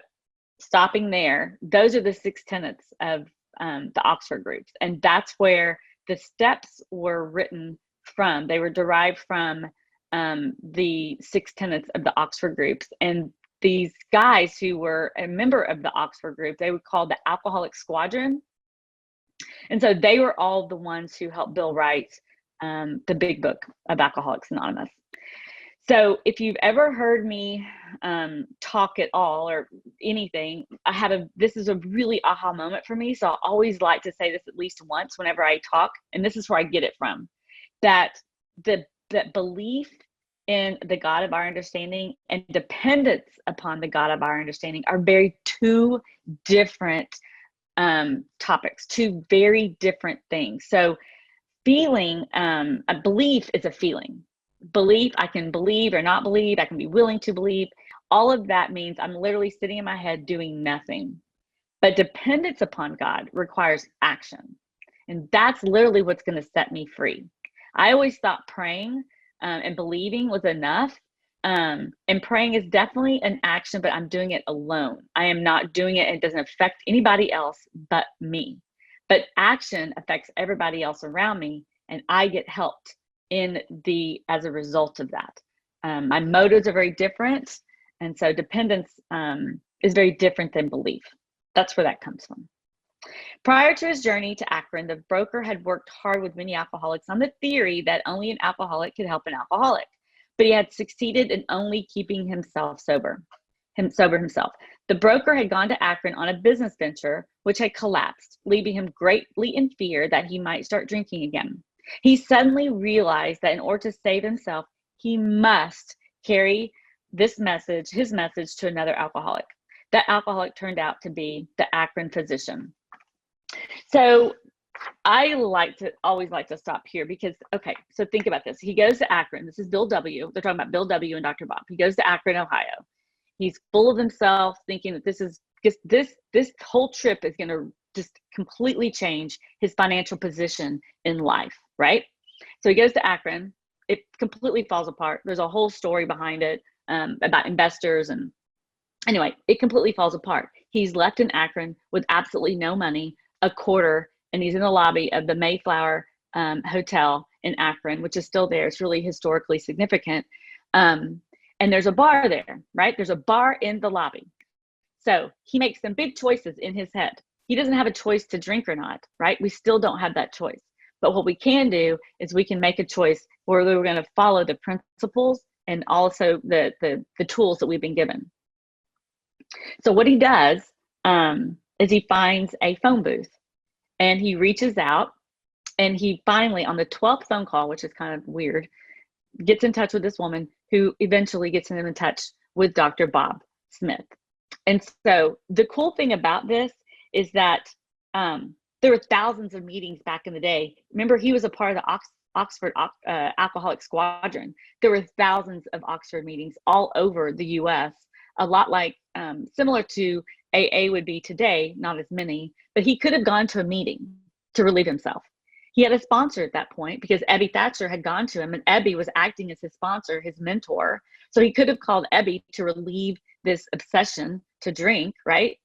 C: stopping there, those are the 6 tenets of the Oxford groups, and that's where the steps were written from. They were derived from the 6 tenets of the Oxford groups. And these guys who were a member of the Oxford group, they were called the Alcoholic Squadron. And so they were all the ones who helped Bill write the big book of Alcoholics Anonymous. So if you've ever heard me talk at all or anything, this is a really aha moment for me. So I always like to say this at least once whenever I talk, and this is where I get it from, that belief in the God of our understanding and dependence upon the God of our understanding are two different topics, 2 very different things. So feeling, a belief is a feeling. Belief, I can believe or not believe. I can be willing to believe. All of that means I'm literally sitting in my head doing nothing. But dependence upon God requires action. And that's literally what's going to set me free. I always thought praying and believing was enough. And praying is definitely an action, but I'm doing it alone. I am not doing it. And it doesn't affect anybody else but me. But action affects everybody else around me. And I get helped as a result of that. My motives are very different. And so dependence is very different than belief. That's where that comes from. Prior to his journey to Akron, the broker had worked hard with many alcoholics on the theory that only an alcoholic could help an alcoholic, but he had succeeded in only keeping himself sober himself. The broker had gone to Akron on a business venture, which had collapsed, leaving him greatly in fear that he might start drinking again. He suddenly realized that in order to save himself, he must carry his message to another alcoholic. That alcoholic turned out to be the Akron physician. So I always like to stop here because, okay, so think about this. He goes to Akron. This is Bill W. They're talking about Bill W. and Dr. Bob. He goes to Akron, Ohio. He's full of himself, thinking that this whole trip is going to just completely change his financial position in life, right? So he goes to Akron. It completely falls apart. There's a whole story behind it about investors, and anyway, it completely falls apart. He's left in Akron with absolutely no money, a quarter, and he's in the lobby of the Mayflower Hotel in Akron, which is still there. It's really historically significant. And there's a bar there, right? There's a bar in the lobby. So he makes some big choices in his head. He doesn't have a choice to drink or not, right? We still don't have that choice. But what we can do is we can make a choice where we're going to follow the principles and also the tools that we've been given. So what he does is he finds a phone booth and he reaches out, and he finally, on the 12th phone call, which is kind of weird, gets in touch with this woman who eventually gets him in touch with Dr. Bob Smith. And so the cool thing about this is that there were thousands of meetings back in the day. Remember, he was a part of the Oxford Alcoholic Squadron. There were thousands of Oxford meetings all over the U.S., a lot like similar to AA would be today, not as many, but he could have gone to a meeting to relieve himself. He had a sponsor at that point because Ebby Thatcher had gone to him, and Ebby was acting as his sponsor, his mentor. So he could have called Ebby to relieve this obsession to drink, right?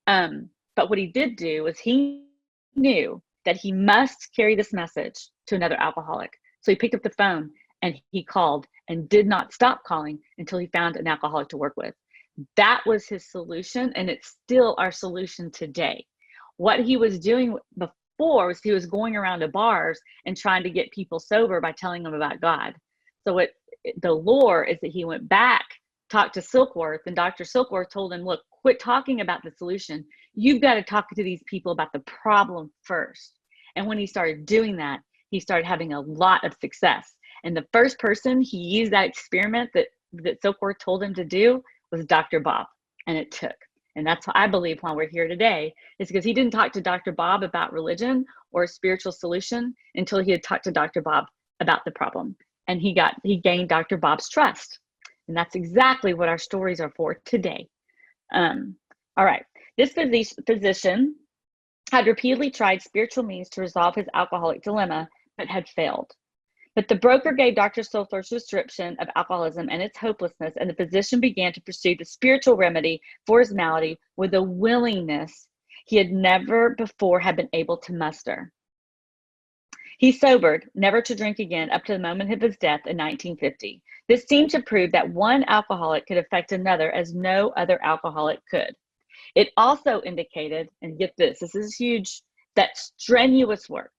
C: But what he did do was he knew that he must carry this message to another alcoholic. So he picked up the phone and he called and did not stop calling until he found an alcoholic to work with. That was his solution, and it's still our solution today. What he was doing before was he was going around to bars and trying to get people sober by telling them about God. So the lore is that he went back, talked to Silkworth, and Dr. Silkworth told him, look, quit talking about the solution. You've got to talk to these people about the problem first. And when he started doing that, he started having a lot of success. And the first person he used that experiment that Silkworth told him to do was Dr. Bob, and it took. And that's, I believe, why we're here today, is because he didn't talk to Dr. Bob about religion or a spiritual solution until he had talked to Dr. Bob about the problem. And he gained Dr. Bob's trust. And that's exactly what our stories are for today. All right. This physician had repeatedly tried spiritual means to resolve his alcoholic dilemma, but had failed. But the broker gave Dr. Silkworth's description of alcoholism and its hopelessness, and the physician began to pursue the spiritual remedy for his malady with a willingness he had never before had been able to muster. He sobered, never to drink again, up to the moment of his death in 1950. This seemed to prove that one alcoholic could affect another as no other alcoholic could. It also indicated, and get this is huge, that strenuous work,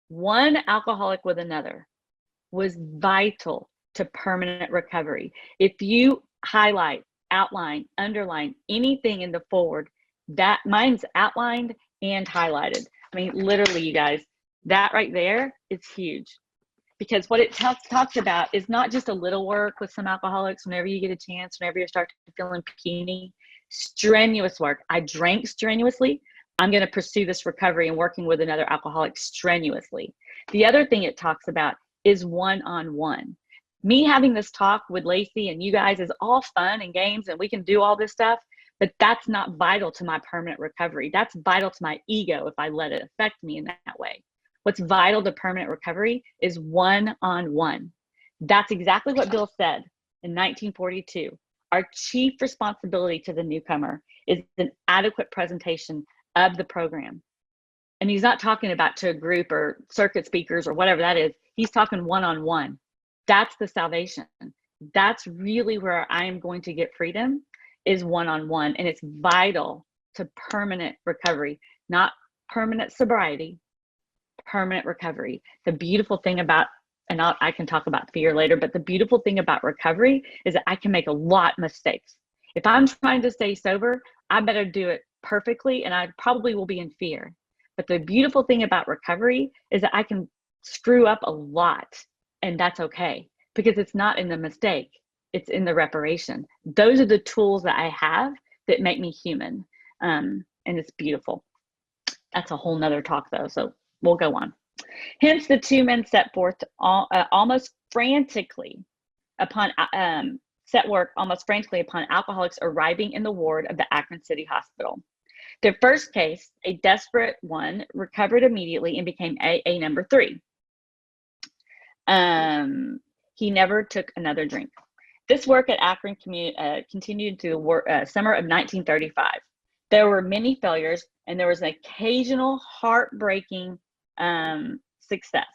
C: one alcoholic with another, was vital to permanent recovery. If you highlight, outline, underline anything in the forward, that mine's outlined and highlighted. I mean, literally, you guys, that right there is huge, because what it talks about is not just a little work with some alcoholics whenever you get a chance, whenever you start feeling puny. Strenuous work. I drank strenuously. I'm going to pursue this recovery and working with another alcoholic strenuously. The other thing it talks about is one-on-one. Me having this talk with Lacy and you guys is all fun and games, and we can do all this stuff, but that's not vital to my permanent recovery. That's vital to my ego if I let it affect me in that way. What's vital to permanent recovery is one-on-one. That's exactly what Bill said in 1942. Our chief responsibility to the newcomer is an adequate presentation of the program. And he's not talking about to a group or circuit speakers or whatever that is. He's talking one-on-one. That's the salvation. That's really where I am going to get freedom, is one-on-one. And it's vital to permanent recovery, not permanent sobriety, permanent recovery. The beautiful thing about, and I can talk about fear later, but the beautiful thing about recovery is that I can make a lot of mistakes. If I'm trying to stay sober, I better do it perfectly, and I probably will be in fear. But the beautiful thing about recovery is that I can screw up a lot, and that's okay, because it's not in the mistake, it's in the reparation. Those are the tools that I have that make me human, and it's beautiful. That's a whole nother talk though, so we'll go on. Hence, the two men set forth almost frantically upon alcoholics arriving in the ward of the Akron City Hospital. Their first case, a desperate one, recovered immediately and became AA number 3. He never took another drink. This work at Akron continued to the summer of 1935. There were many failures, and there was an occasional heartening success.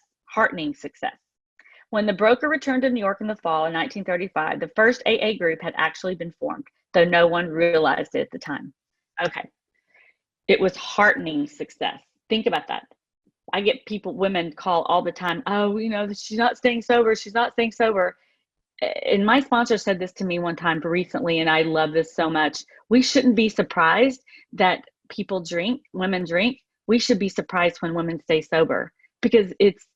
C: When the broker returned to New York in the fall of 1935, the first AA group had actually been formed, though no one realized it at the time. Okay. It was heartening success. Think about that. I get women call all the time, oh, she's not staying sober. She's not staying sober. And my sponsor said this to me one time recently, and I love this so much. We shouldn't be surprised that people drink, women drink. We should be surprised when women stay sober, because it's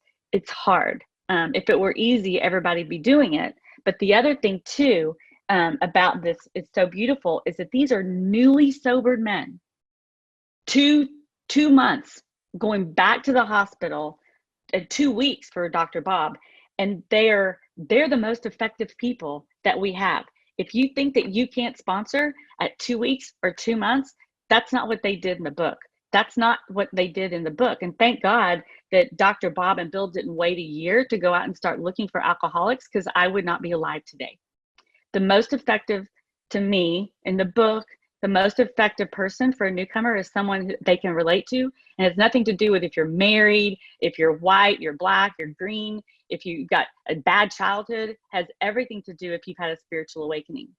C: hard. If it were easy, everybody'd be doing it. But the other thing too, about this, it's so beautiful, is that these are newly sobered men. 2 months going back to the hospital, 2 weeks for Dr. Bob, and they're the most effective people that we have. If you think that you can't sponsor at 2 weeks or 2 months, that's not what they did in the book. That's not what they did in the book. And thank God that Dr. Bob and Bill didn't wait a year to go out and start looking for alcoholics, because I would not be alive today. The most effective to me in the book, the most effective person for a newcomer is someone they can relate to. And it's nothing to do with if you're married, if you're white, you're black, you're green, if you got a bad childhood. It has everything to do if you've had a spiritual awakening.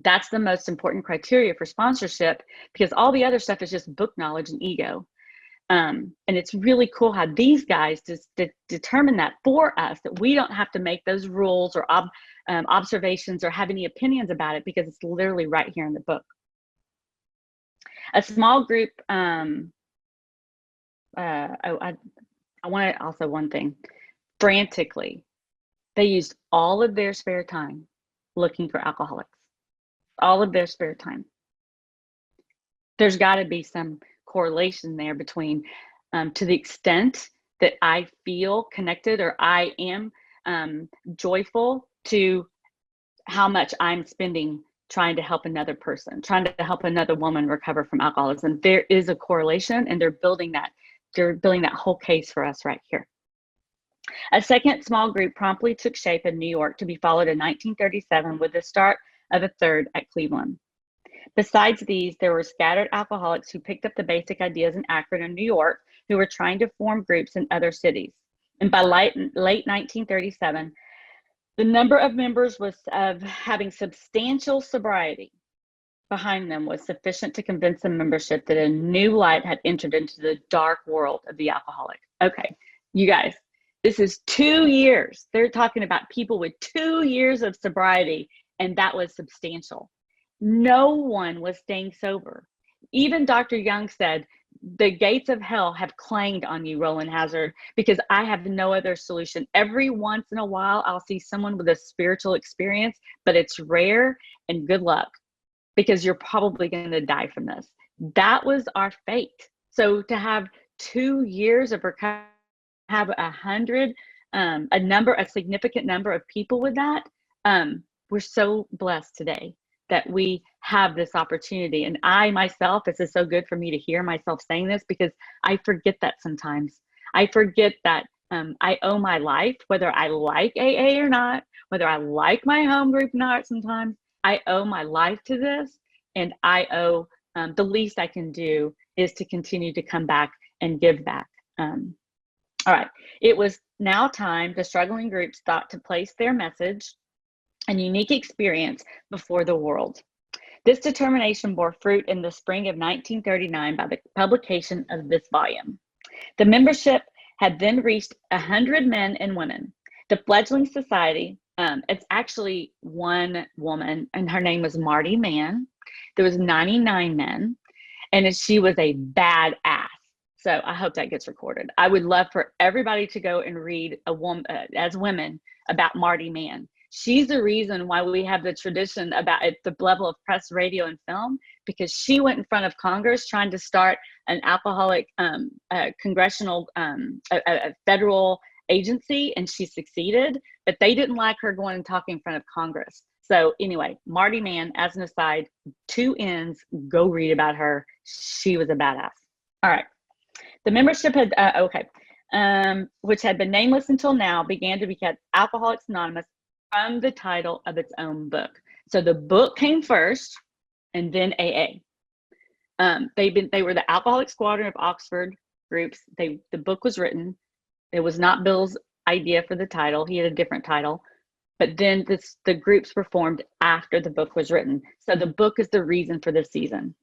C: That's the most important criteria for sponsorship, because all the other stuff is just book knowledge and ego. And it's really cool how these guys just determine that for us, that we don't have to make those rules or observations or have any opinions about it, because it's literally right here in the book. A small group, I want to also one thing, frantically, they used all of their spare time looking for alcoholics, all of their spare time. There's got to be some correlation there between, to the extent that I feel connected or I am joyful, to how much I'm spending trying to help another person, trying to help another woman recover from alcoholism. There is a correlation, and they're building that whole case for us right here. A second small group promptly took shape in New York, to be followed in 1937 with the start of a third at Cleveland. Besides these, there were scattered alcoholics who picked up the basic ideas in Akron and New York, who were trying to form groups in other cities. And by late 1937, the number of members of having substantial sobriety behind them was sufficient to convince the membership that a new light had entered into the dark world of the alcoholic. Okay, you guys, this is 2 years. They're talking about people with 2 years of sobriety, and that was substantial. No one was staying sober. Even Dr. Young said, the gates of hell have clanged on you, Roland Hazard, because I have no other solution. Every once in a while, I'll see someone with a spiritual experience, but it's rare, and good luck, because you're probably going to die from this. That was our fate. So to have 2 years of recovery, have a significant number of people with that, we're so blessed today that we have this opportunity. And I myself, this is so good for me to hear myself saying this, because I forget that sometimes. I forget that I owe my life, whether I like AA or not, whether I like my home group or not, sometimes I owe my life to this, and I owe the least I can do is to continue to come back and give back. All right, it was now time the struggling groups thought to place their message and unique experience before the world. This determination bore fruit in the spring of 1939 by the publication of this volume. The membership had then reached 100 men and women. The fledgling society, it's actually one woman, and her name was Marty Mann. There was 99 men, and she was a badass. So I hope that gets recorded. I would love for everybody to go and read as women about Marty Mann. She's the reason why we have the tradition about at the level of press, radio, and film, because she went in front of Congress trying to start an alcoholic congressional, a federal agency, and she succeeded, but they didn't like her going and talking in front of Congress. So anyway, Marty Mann, as an aside, 2 ends, go read about her. She was a badass. All right. The membership had, which had been nameless until now, began to become Alcoholics Anonymous from the title of its own book. So the book came first, and then AA. They were the Alcoholic Squadron of Oxford groups. The book was written. It was not Bill's idea for the title. He had a different title. But then the groups were formed after the book was written. So the book is the reason for this season.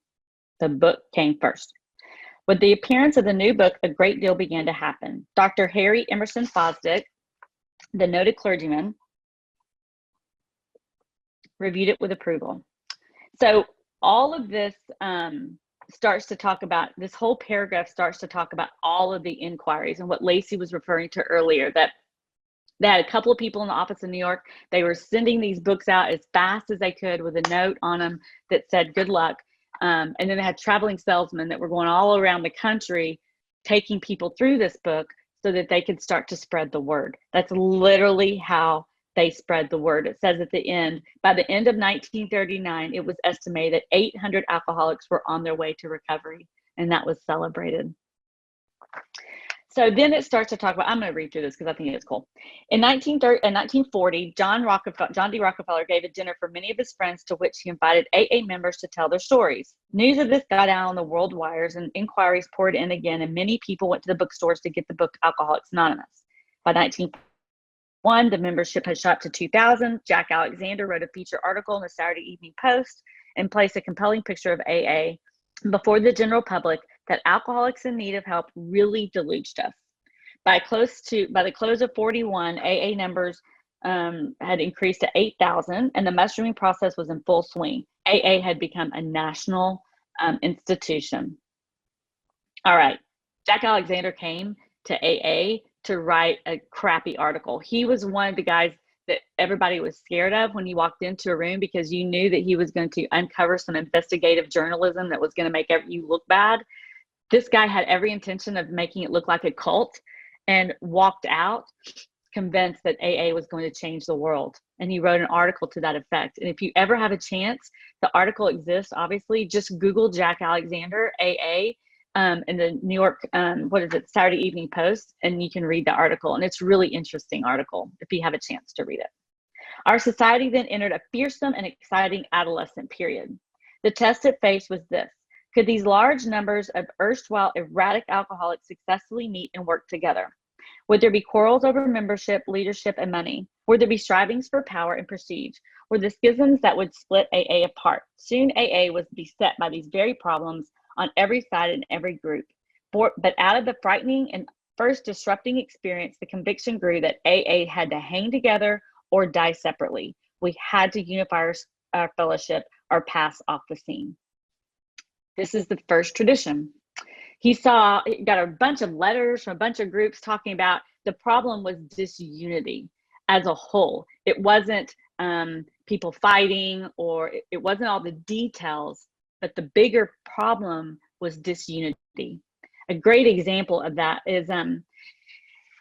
C: The book came first. With the appearance of the new book, a great deal began to happen. Dr. Harry Emerson Fosdick, the noted clergyman, reviewed it with approval. So all of this starts to talk about, this whole paragraph starts to talk about all of the inquiries and what Lacy was referring to earlier, that they had a couple of people in the office in New York. They were sending these books out as fast as they could with a note on them that said, good luck. And then they had traveling salesmen that were going all around the country, taking people through this book so that they could start to spread the word. That's literally how they spread the word. It says at the end, by the end of 1939, it was estimated that 800 alcoholics were on their way to recovery, and that was celebrated. So then it starts to talk about, I'm going to read through this because I think it's cool. In 1940, John D. Rockefeller gave a dinner for many of his friends, to which he invited AA members to tell their stories. News of this got out on the world wires, and inquiries poured in again, and many people went to the bookstores to get the book Alcoholics Anonymous. By 1941, the membership had shot to 2,000. Jack Alexander wrote a feature article in the Saturday Evening Post and placed a compelling picture of AA before the general public that alcoholics in need of help really deluged us. By the close of 41, AA numbers had increased to 8,000, and the mushrooming process was in full swing. AA had become a national institution. All right, Jack Alexander came to AA to write a crappy article. He was one of the guys that everybody was scared of when you walked into a room, because you knew that he was going to uncover some investigative journalism that was going to make you look bad. This guy had every intention of making it look like a cult, and walked out convinced that AA was going to change the world. And he wrote an article to that effect. And if you ever have a chance, the article exists, obviously. Just Google Jack Alexander, AA, in the New York, Saturday Evening Post, and you can read the article. And it's a really interesting article if you have a chance to read it. Our society then entered a fearsome and exciting adolescent period. The test it faced was this: could these large numbers of erstwhile erratic alcoholics successfully meet and work together? Would there be quarrels over membership, leadership, and money? Would there be strivings for power and prestige? Were the schisms that would split AA apart? Soon AA was beset by these very problems on every side in every group. But out of the frightening and first disrupting experience, the conviction grew that AA had to hang together or die separately. We had to unify our fellowship or pass off the scene. This is the first tradition. He got a bunch of letters from a bunch of groups talking about the problem was disunity as a whole. It wasn't people fighting, or it wasn't all the details but the bigger problem was disunity. A great example of that is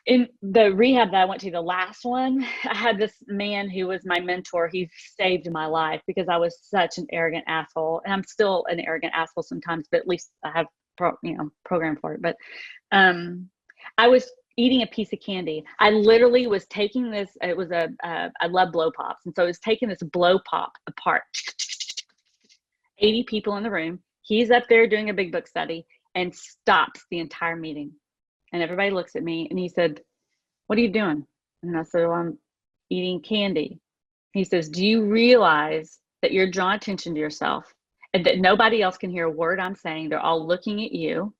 C: in the rehab that I went to, the last one, I had this man who was my mentor. He saved my life because I was such an arrogant asshole. And I'm still an arrogant asshole sometimes, but at least I have, program for it. But I was eating a piece of candy. I literally was taking this, it was I love blow pops. And so I was taking this blow pop apart. 80 people in the room. He's up there doing a big book study and stops the entire meeting. And everybody looks at me and he said, "What are you doing?" And I said, "Well, I'm eating candy." He says, "Do you realize that you're drawing attention to yourself and that nobody else can hear a word I'm saying? They're all looking at you.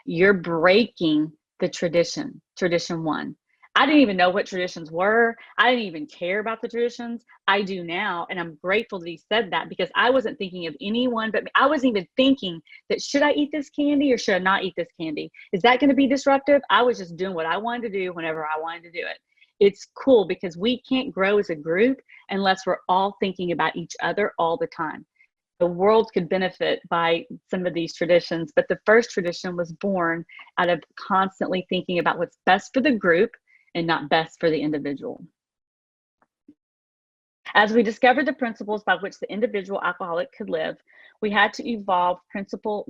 C: You're breaking the tradition, tradition one." I didn't even know what traditions were. I didn't even care about the traditions. I do now. And I'm grateful that he said that, because I wasn't thinking of anyone but me. I wasn't even thinking that, should I eat this candy or should I not eat this candy? Is that going to be disruptive? I was just doing what I wanted to do whenever I wanted to do it. It's cool because we can't grow as a group unless we're all thinking about each other all the time. The world could benefit by some of these traditions, but the first tradition was born out of constantly thinking about what's best for the group and not best for the individual. As we discovered the principles by which the individual alcoholic could live, we had to evolve principles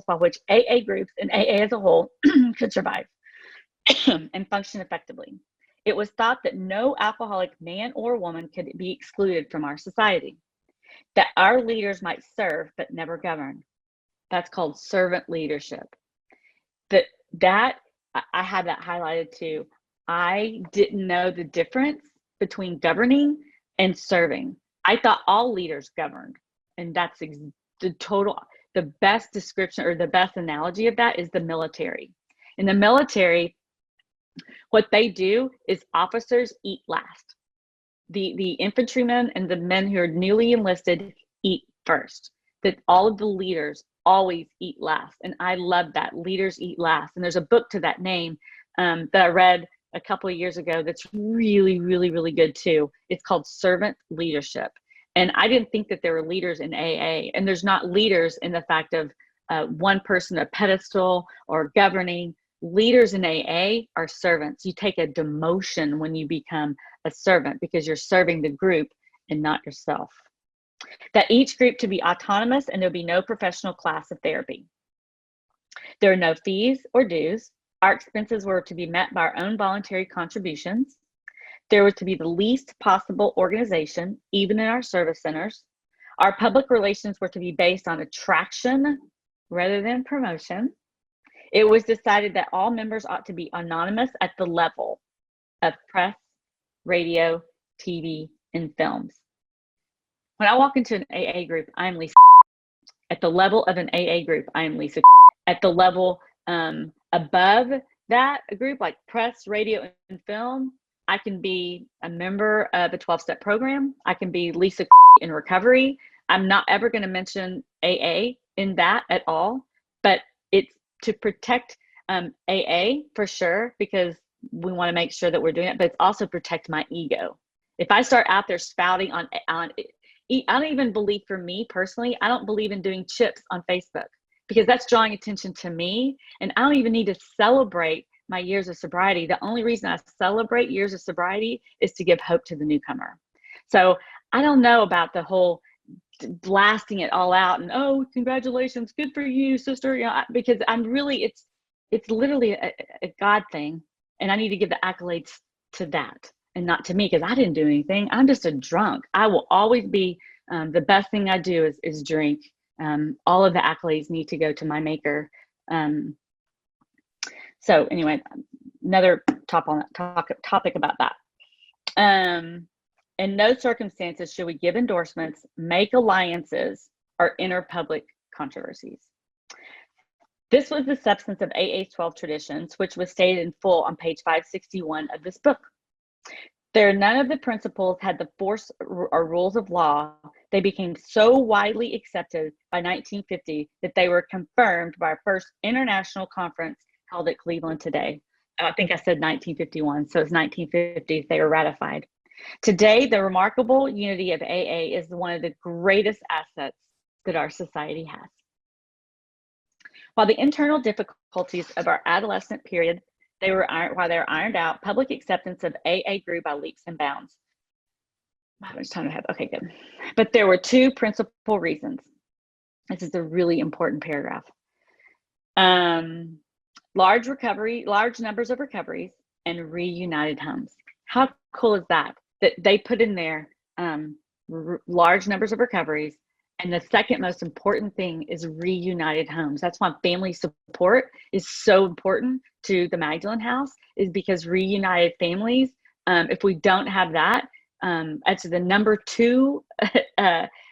C: by which AA groups and AA as a whole could survive and function effectively. It was thought that no alcoholic man or woman could be excluded from our society, that our leaders might serve but never govern. That's called servant leadership. I had that highlighted too. I didn't know the difference between governing and serving. I thought all leaders governed, and that's the best description or the best analogy of that is the military. In the military, what they do is officers eat last. The infantrymen and the men who are newly enlisted eat first. That all of the leaders always eat last. And I love that. Leaders eat last. And there's a book to that name that I read a couple of years ago that's really, really, really good too. It's called Servant Leadership. And I didn't think that there were leaders in AA. And there's not leaders in the fact of one person, a pedestal or governing. Leaders in AA are servants. You take a demotion when you become a servant because you're serving the group and not yourself. That each group to be autonomous and there'll be no professional class of therapy. There are no fees or dues. Our expenses were to be met by our own voluntary contributions. There was to be the least possible organization, even in our service centers. Our public relations were to be based on attraction rather than promotion. It was decided that all members ought to be anonymous at the level of press, radio, TV, and films. When I walk into an AA group, I'm Lisa. At the level of an AA group, I am Lisa. At the level above that group, like press, radio, and film, I can be a member of a 12-step program. I can be Lisa in recovery. I'm not ever going to mention AA in that at all, but it's to protect AA for sure, because we want to make sure that we're doing it, but it's also protect my ego. If I start out there spouting on I don't even believe, for me personally, I don't believe in doing chips on Facebook because that's drawing attention to me. And I don't even need to celebrate my years of sobriety. The only reason I celebrate years of sobriety is to give hope to the newcomer. So I don't know about the whole blasting it all out and, oh, congratulations, good for you, sister. You know, because I'm really, it's literally a God thing. And I need to give the accolades to that and not to me, because I didn't do anything. I'm just a drunk. I will always be, the best thing I do is drink. All of the accolades need to go to my maker. So anyway, another topic about that. In no circumstances should we give endorsements, make alliances, or enter public controversies. This was the substance of AA's 12 traditions, which was stated in full on page 561 of this book. None of the principles had the force or rules of law. They became so widely accepted by 1950 that they were confirmed by our first international conference held at Cleveland today. I think I said 1951, so it's 1950 they were ratified. Today, the remarkable unity of AA is one of the greatest assets that our society has. While the internal difficulties of our adolescent period, while they were ironed out, public acceptance of AA grew by leaps and bounds. How much time do I have? Okay, good. But there were two principal reasons. This is a really important paragraph. Large numbers of recoveries and reunited homes. How cool is that? That they put in there large numbers of recoveries. And the second most important thing is reunited homes. That's why family support is so important to the Magdalen House, is because reunited families, if we don't have that, that's the number two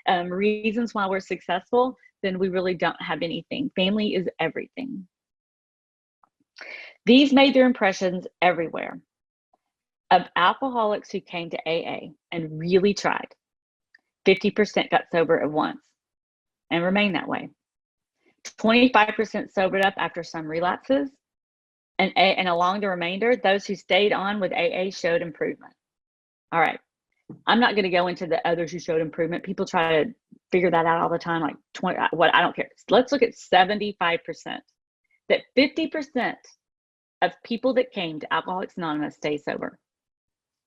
C: reasons why we're successful, then we really don't have anything. Family is everything. These made their impressions everywhere. Of alcoholics who came to AA and really tried, 50% got sober at once and remained that way. 25% sobered up after some relapses, and along the remainder, those who stayed on with AA showed improvement. All right, I'm not going to go into the others who showed improvement. People try to figure that out all the time, like 20, what, I don't care. Let's look at 75%. That 50% of people that came to Alcoholics Anonymous stay sober.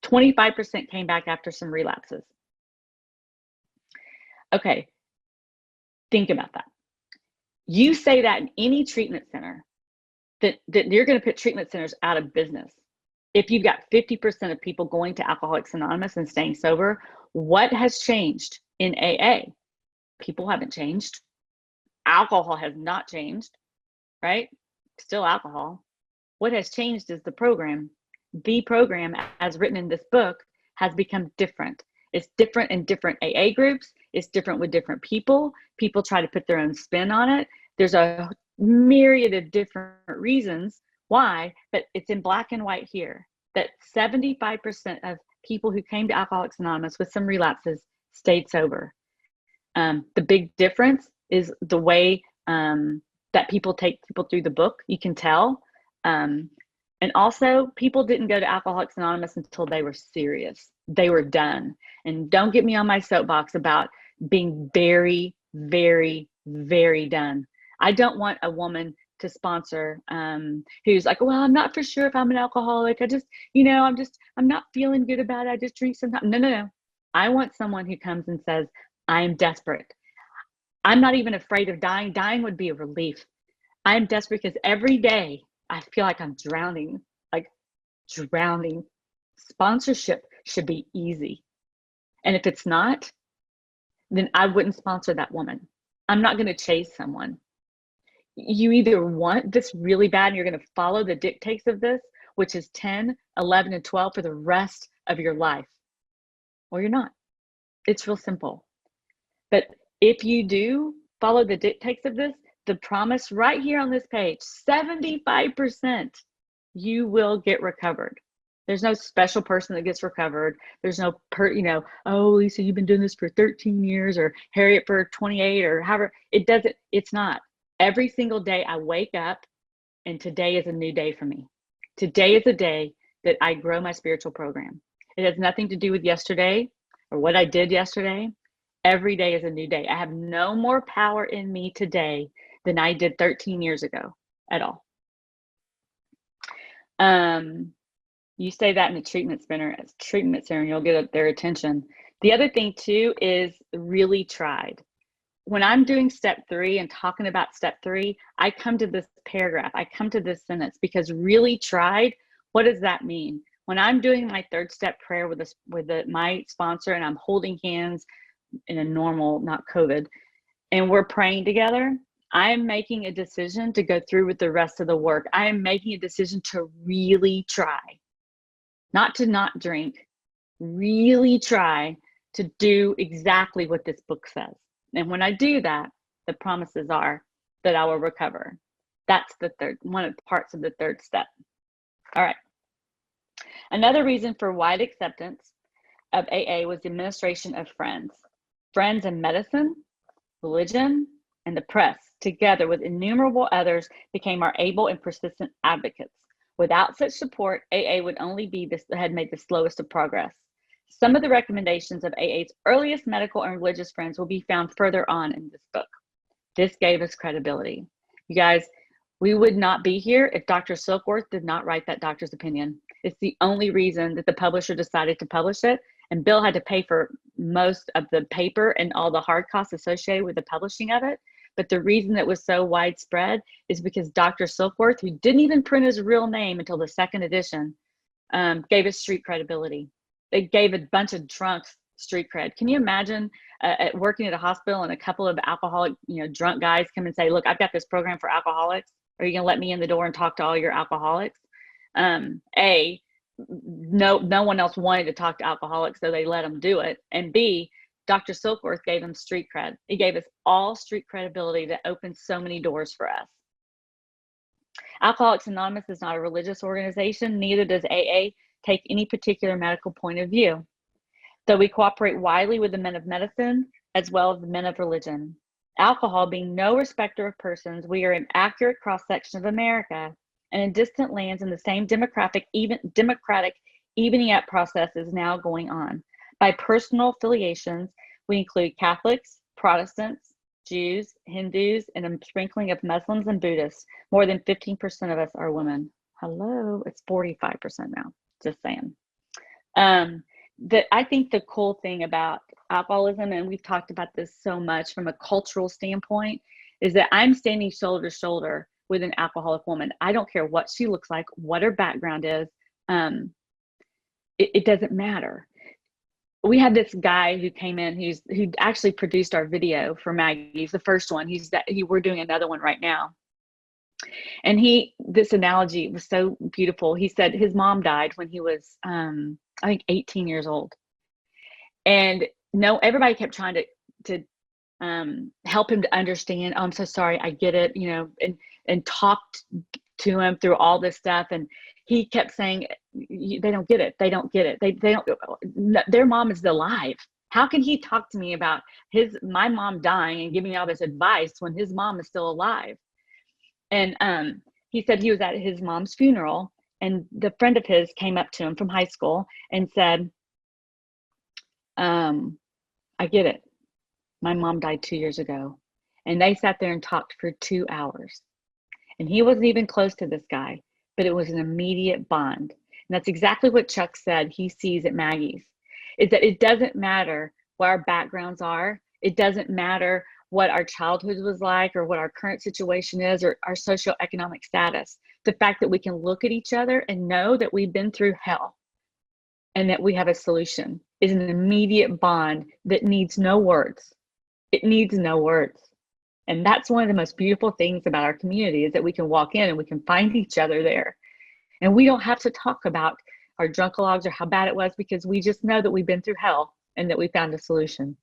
C: 25% came back after some relapses. Okay, think about that. You say that in any treatment center, that you're going to put treatment centers out of business. If you've got 50% of people going to Alcoholics Anonymous and staying sober, what has changed in AA? People haven't changed. Alcohol has not changed, right? Still alcohol. What has changed is the program. The program, as written in this book, has become different. It's different in different AA groups. It's different with different people. People try to put their own spin on it. There's a myriad of different reasons why, but it's in black and white here, that 75% of people who came to Alcoholics Anonymous with some relapses stayed sober. The big difference is the way that people take people through the book. You can tell. And also, people didn't go to Alcoholics Anonymous until they were serious. They were done. And don't get me on my soapbox about being very, very, very done. I don't want a woman to sponsor who's like, well, I'm not for sure if I'm an alcoholic. I just, I'm not feeling good about it. I just drink sometimes. No. I want someone who comes and says, I am desperate. I'm not even afraid of dying. Dying would be a relief. I am desperate because every day I feel like I'm drowning. Sponsorship should be easy. And if it's not, then I wouldn't sponsor that woman. I'm not going to chase someone. You either want this really bad and you're going to follow the dictates of this, which is 10, 11, and 12 for the rest of your life, or you're not. It's real simple. But if you do follow the dictates of this, the promise right here on this page, 75%, you will get recovered. There's no special person that gets recovered. There's no, oh, Lisa, you've been doing this for 13 years, or Harriet for 28, or however. It's not. Every single day I wake up, and today is a new day for me. Today is a day that I grow my spiritual program. It has nothing to do with yesterday or what I did yesterday. Every day is a new day. I have no more power in me today than I did 13 years ago at all. You say that in the treatment center, and you'll get their attention. The other thing too is really tried. When I'm doing step 3 and talking about step 3, I come to this paragraph, I come to this sentence, because really tried, what does that mean? When I'm doing my 3rd step prayer with my sponsor, and I'm holding hands in a normal, not COVID, and we're praying together, I am making a decision to go through with the rest of the work. I am making a decision to really try, not to not drink, really try to do exactly what this book says. And when I do that, the promises are that I will recover. That's one of the parts of the 3rd step. All right. Another reason for wide acceptance of AA was the administration of friends. Friends in medicine, religion, and the press, together with innumerable others, became our able and persistent advocates. Without such support, AA would only had made the slowest of progress. Some of the recommendations of AA's earliest medical and religious friends will be found further on in this book. This gave us credibility. You guys, we would not be here if Dr. Silkworth did not write that doctor's opinion. It's the only reason that the publisher decided to publish it, and Bill had to pay for most of the paper and all the hard costs associated with the publishing of it. But the reason it was so widespread is because Dr. Silkworth, who didn't even print his real name until the second edition, gave us street credibility. They gave a bunch of drunks street cred. Can you imagine working at a hospital and a couple of alcoholic, drunk guys come and say, look, I've got this program for alcoholics. Are you going to let me in the door and talk to all your alcoholics? No one else wanted to talk to alcoholics, so they let them do it. And B, Dr. Silkworth gave them street cred. He gave us all street credibility that opened so many doors for us. Alcoholics Anonymous is not a religious organization. Neither does AA take any particular medical point of view, though we cooperate widely with the men of medicine as well as the men of religion. Alcohol being no respecter of persons, we are an accurate cross-section of America, and in distant lands in the same democratic evening out process is now going on. By personal affiliations, we include Catholics, Protestants, Jews, Hindus, and a sprinkling of Muslims and Buddhists. More than 15% of us are women. Hello, it's 45% now, just saying. I think the cool thing about alcoholism, and we've talked about this so much from a cultural standpoint, is that I'm standing shoulder to shoulder with an alcoholic woman. I don't care what she looks like, what her background is. It doesn't matter. We had this guy who came in who actually produced our video for Maggie's, the first one. We're doing another one right now. And this analogy was so beautiful. He said his mom died when he was, I think 18 years old. And everybody kept trying to help him to understand. Oh, I'm so sorry. I get it, and talked to him through all this stuff. And he kept saying, they don't get it. They don't get it. They don't, their mom is alive. How can he talk to me about my mom dying and giving me all this advice when his mom is still alive? And he said he was at his mom's funeral, and the friend of his came up to him from high school and said, I get it. My mom died 2 years ago. And they sat there and talked for 2 hours. And he wasn't even close to this guy, but it was an immediate bond. And that's exactly what Chuck said he sees at Maggie's, is that it doesn't matter what our backgrounds are. It doesn't matter what our childhood was like or what our current situation is or our socioeconomic status. The fact that we can look at each other and know that we've been through hell and that we have a solution is an immediate bond that needs no words. It needs no words. And that's one of the most beautiful things about our community, is that we can walk in and we can find each other there. And we don't have to talk about our drunkalogs or how bad it was, because we just know that we've been through hell and that we found a solution.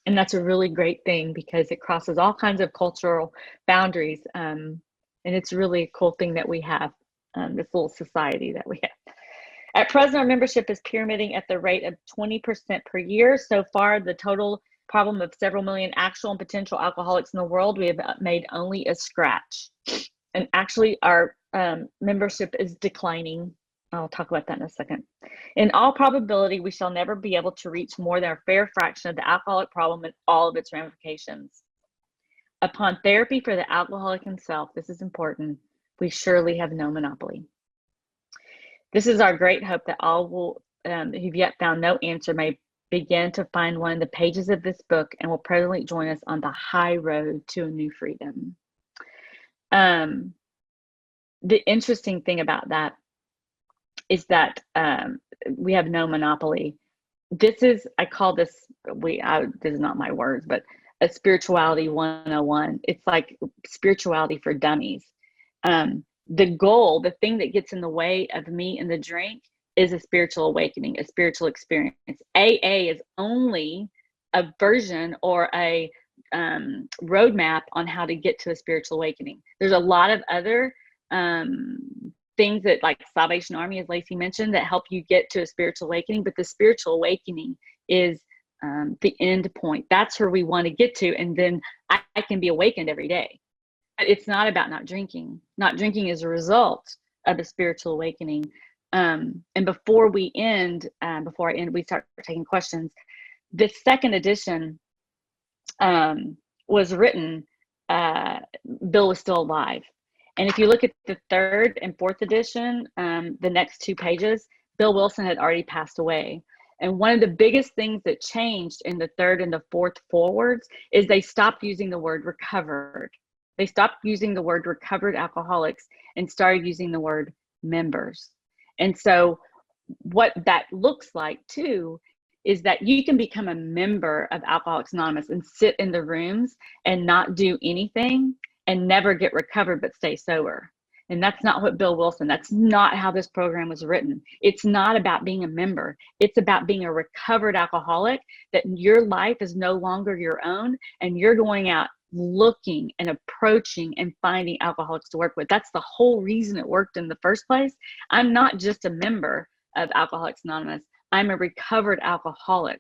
C: And that's a really great thing, because it crosses all kinds of cultural boundaries. And it's really a cool thing that we have, this little society that we have. At present, our membership is pyramiding at the rate of 20% per year. So far, the total problem of several million actual and potential alcoholics in the world, we have made only a scratch. And actually, our membership is declining. I'll talk about that in a second. In all probability, we shall never be able to reach more than a fair fraction of the alcoholic problem and all of its ramifications. Upon therapy for the alcoholic himself, this is important, we surely have no monopoly. This is our great hope that all will, who've yet found no answer, may begin to find one in the pages of this book and will presently join us on the high road to a new freedom. The interesting thing about that is that we have no monopoly. This is, I call this, this is not my words, but a spirituality 101. It's like spirituality for dummies. The goal, the thing that gets in the way of me and the drink, is a spiritual awakening, a spiritual experience. AA is only a version or a roadmap on how to get to a spiritual awakening. There's a lot of other things that, like Salvation Army, as Lacy mentioned, that help you get to a spiritual awakening, but the spiritual awakening is the end point. That's where we want to get to, and then I can be awakened every day. But it's not about not drinking. Not drinking is a result of a spiritual awakening. And before I end, we start taking questions. The second edition was written, Bill was still alive. And if you look at the third and fourth edition, the next 2 pages, Bill Wilson had already passed away. And one of the biggest things that changed in the third and the fourth Forewards is they stopped using the word recovered. They stopped using the word recovered alcoholics and started using the word members. And so what that looks like too is that you can become a member of Alcoholics Anonymous and sit in the rooms and not do anything and never get recovered but stay sober. And that's not what Bill Wilson, that's not how this program was written. It's not about being a member. It's about being a recovered alcoholic, that your life is no longer your own and you're going out looking and approaching and finding alcoholics to work with. That's the whole reason it worked in the first place. I'm not just a member of Alcoholics Anonymous. I'm a recovered alcoholic.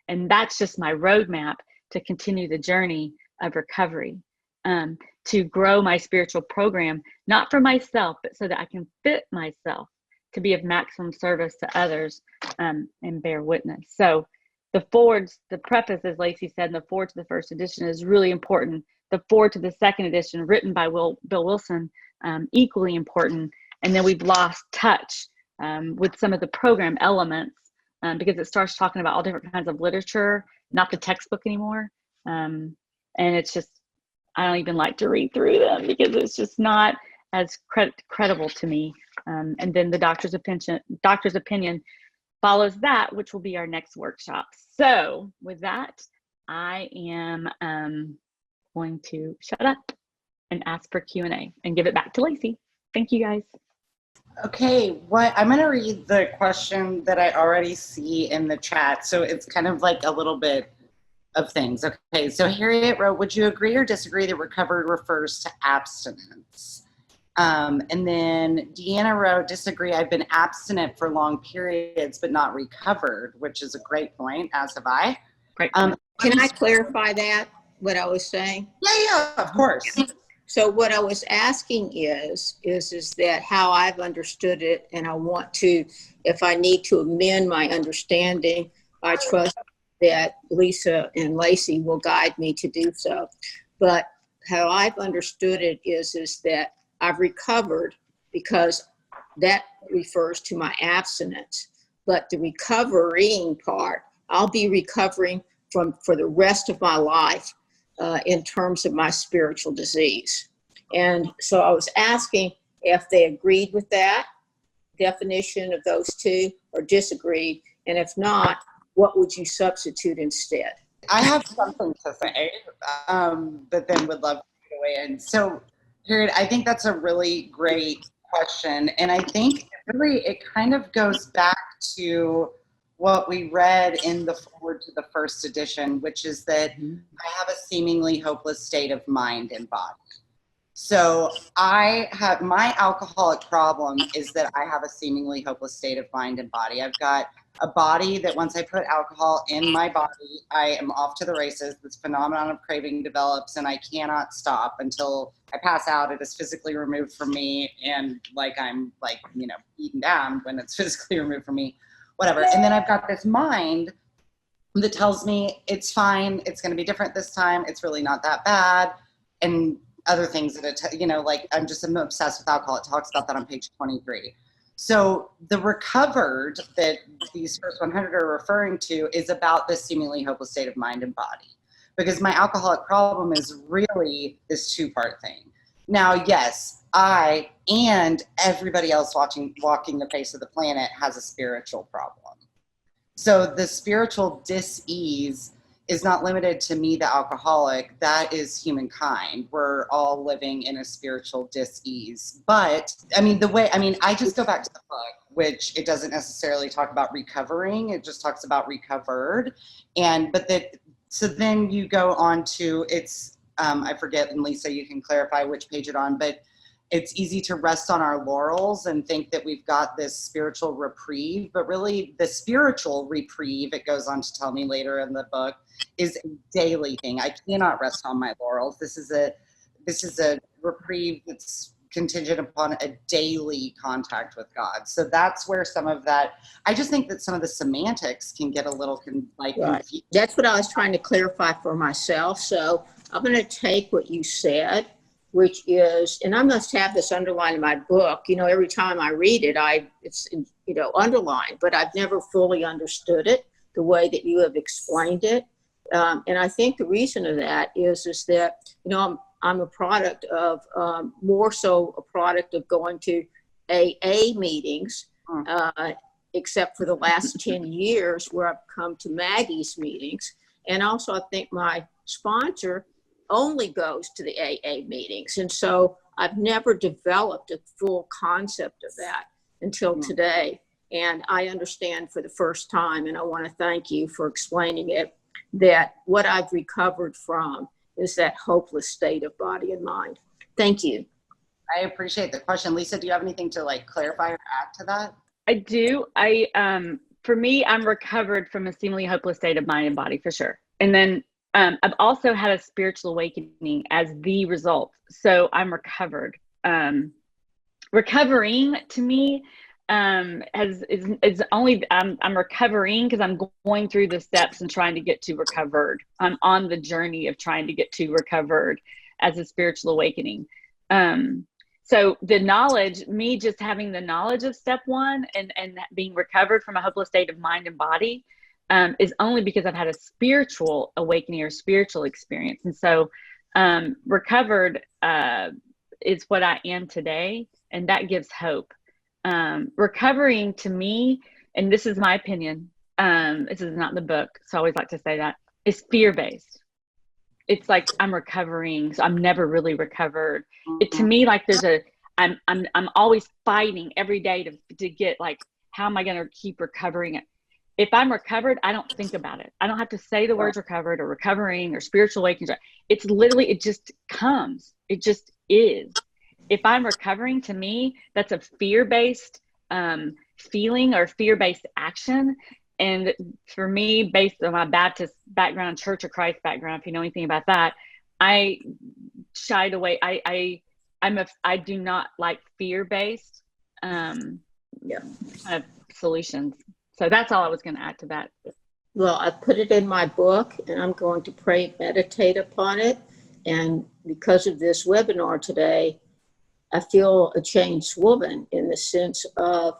C: And that's just my roadmap to continue the journey of recovery, to grow my spiritual program, not for myself, but so that I can fit myself to be of maximum service to others, and bear witness. So the forwards, the preface, as Lacy said, and the forward to the first edition is really important. The forward to the second edition, written by Bill Wilson, equally important. And then we've lost touch with some of the program elements, because it starts talking about all different kinds of literature, not the textbook anymore. And it's just, I don't even like to read through them because it's just not as credible to me. And then the doctor's opinion follows that, which will be our next workshop. So with that, I am going to shut up and ask for Q&A and give it back to Lacy. Thank you, guys.
B: Okay, I'm going to read the question that I already see in the chat. So it's kind of like a little bit of things. Okay, so Harriet wrote, would you agree or disagree that recovered refers to abstinence? And then Deanna wrote, disagree, I've been abstinent for long periods, but not recovered, which is a great point, as have I.
C: Great.
D: Can I clarify that, what I was saying?
B: Yeah, of course.
D: So what I was asking is that how I've understood it, and I want to, if I need to amend my understanding, I trust that Lisa and Lacy will guide me to do so. But how I've understood it is that I've recovered because that refers to my abstinence. But the recovering part, I'll be recovering for the rest of my life in terms of my spiritual disease. And so I was asking if they agreed with that definition of those two or disagreed. And if not, what would you substitute instead?
B: I have something to say, but then would love to get away in. So, Harriet, I think that's a really great question. And I think really it kind of goes back to what we read in the forward to the first edition, which is that I have a seemingly hopeless state of mind and body. So my alcoholic problem is that I have a seemingly hopeless state of mind and body. I've got a body that once I put alcohol in my body, I am off to the races. This phenomenon of craving develops and I cannot stop until I pass out. It is physically removed from me and I'm beaten down when it's physically removed from me, whatever. And then I've got this mind that tells me it's fine. It's going to be different this time. It's really not that bad. And other things that I'm obsessed with alcohol. It talks about that on page 23. So the recovered that these first 100 are referring to is about this seemingly hopeless state of mind and body, because my alcoholic problem is really this two-part thing. Now, yes, I and everybody else walking the face of the planet has a spiritual problem. So the spiritual dis-ease is not limited to me, the alcoholic. That is humankind. We're all living in a spiritual dis-ease. But I just go back to the book, which it doesn't necessarily talk about recovering. It just talks about recovered. So then you go on to I forget, and Lisa, you can clarify which page it's on, but it's easy to rest on our laurels and think that we've got this spiritual reprieve, but really the spiritual reprieve, it goes on to tell me later in the book, is a daily thing. I cannot rest on my laurels. This is a reprieve that's contingent upon a daily contact with God. So that's where some of that, I just think that some of the semantics can get a little confused.
D: That's what I was trying to clarify for myself. So I'm going to take what you said, which is, and I must have this underlined in my book. Every time I read it, it's underlined, but I've never fully understood it the way that you have explained it. And I think the reason of that is that, I'm a product of, more so a product of going to AA meetings, except for the last 10 years where I've come to Maggie's meetings. And also I think my sponsor only goes to the AA meetings. And so I've never developed a full concept of that until today. And I understand for the first time, and I want to thank you for explaining it, that what I've recovered from is that hopeless state of body and mind. Thank you.
B: I appreciate the question. Lisa, do you have anything to clarify or add to that?
C: I do. For me, I'm recovered from a seemingly hopeless state of mind and body, for sure. And then I've also had a spiritual awakening as the result. So I'm recovered. Recovering to me is only, I'm recovering because I'm going through the steps and trying to get to recovered. I'm on the journey of trying to get to recovered as a spiritual awakening. So the knowledge, me just having the knowledge of step one and being recovered from a hopeless state of mind and body, is only because I've had a spiritual awakening or spiritual experience. And so recovered is what I am today, and that gives hope. Recovering to me, and this is my opinion, this is not in the book, so I always like to say that, is fear-based. It's like I'm recovering, so I'm never really recovered. It, to me, I'm always fighting every day to get how am I going to keep recovering it? If I'm recovered, I don't think about it. I don't have to say the words recovered or recovering or spiritual awakening. It's literally, it just comes. It just is. If I'm recovering, to me, that's a fear-based feeling or fear-based action. And for me, based on my Baptist background, Church of Christ background, if you know anything about that, I shied away. I do not like fear-based kind of solutions. So that's all I was going to add to that.
D: Well, I put it in my book, and I'm going to pray, meditate upon it. And because of this webinar today, I feel a changed woman in the sense of,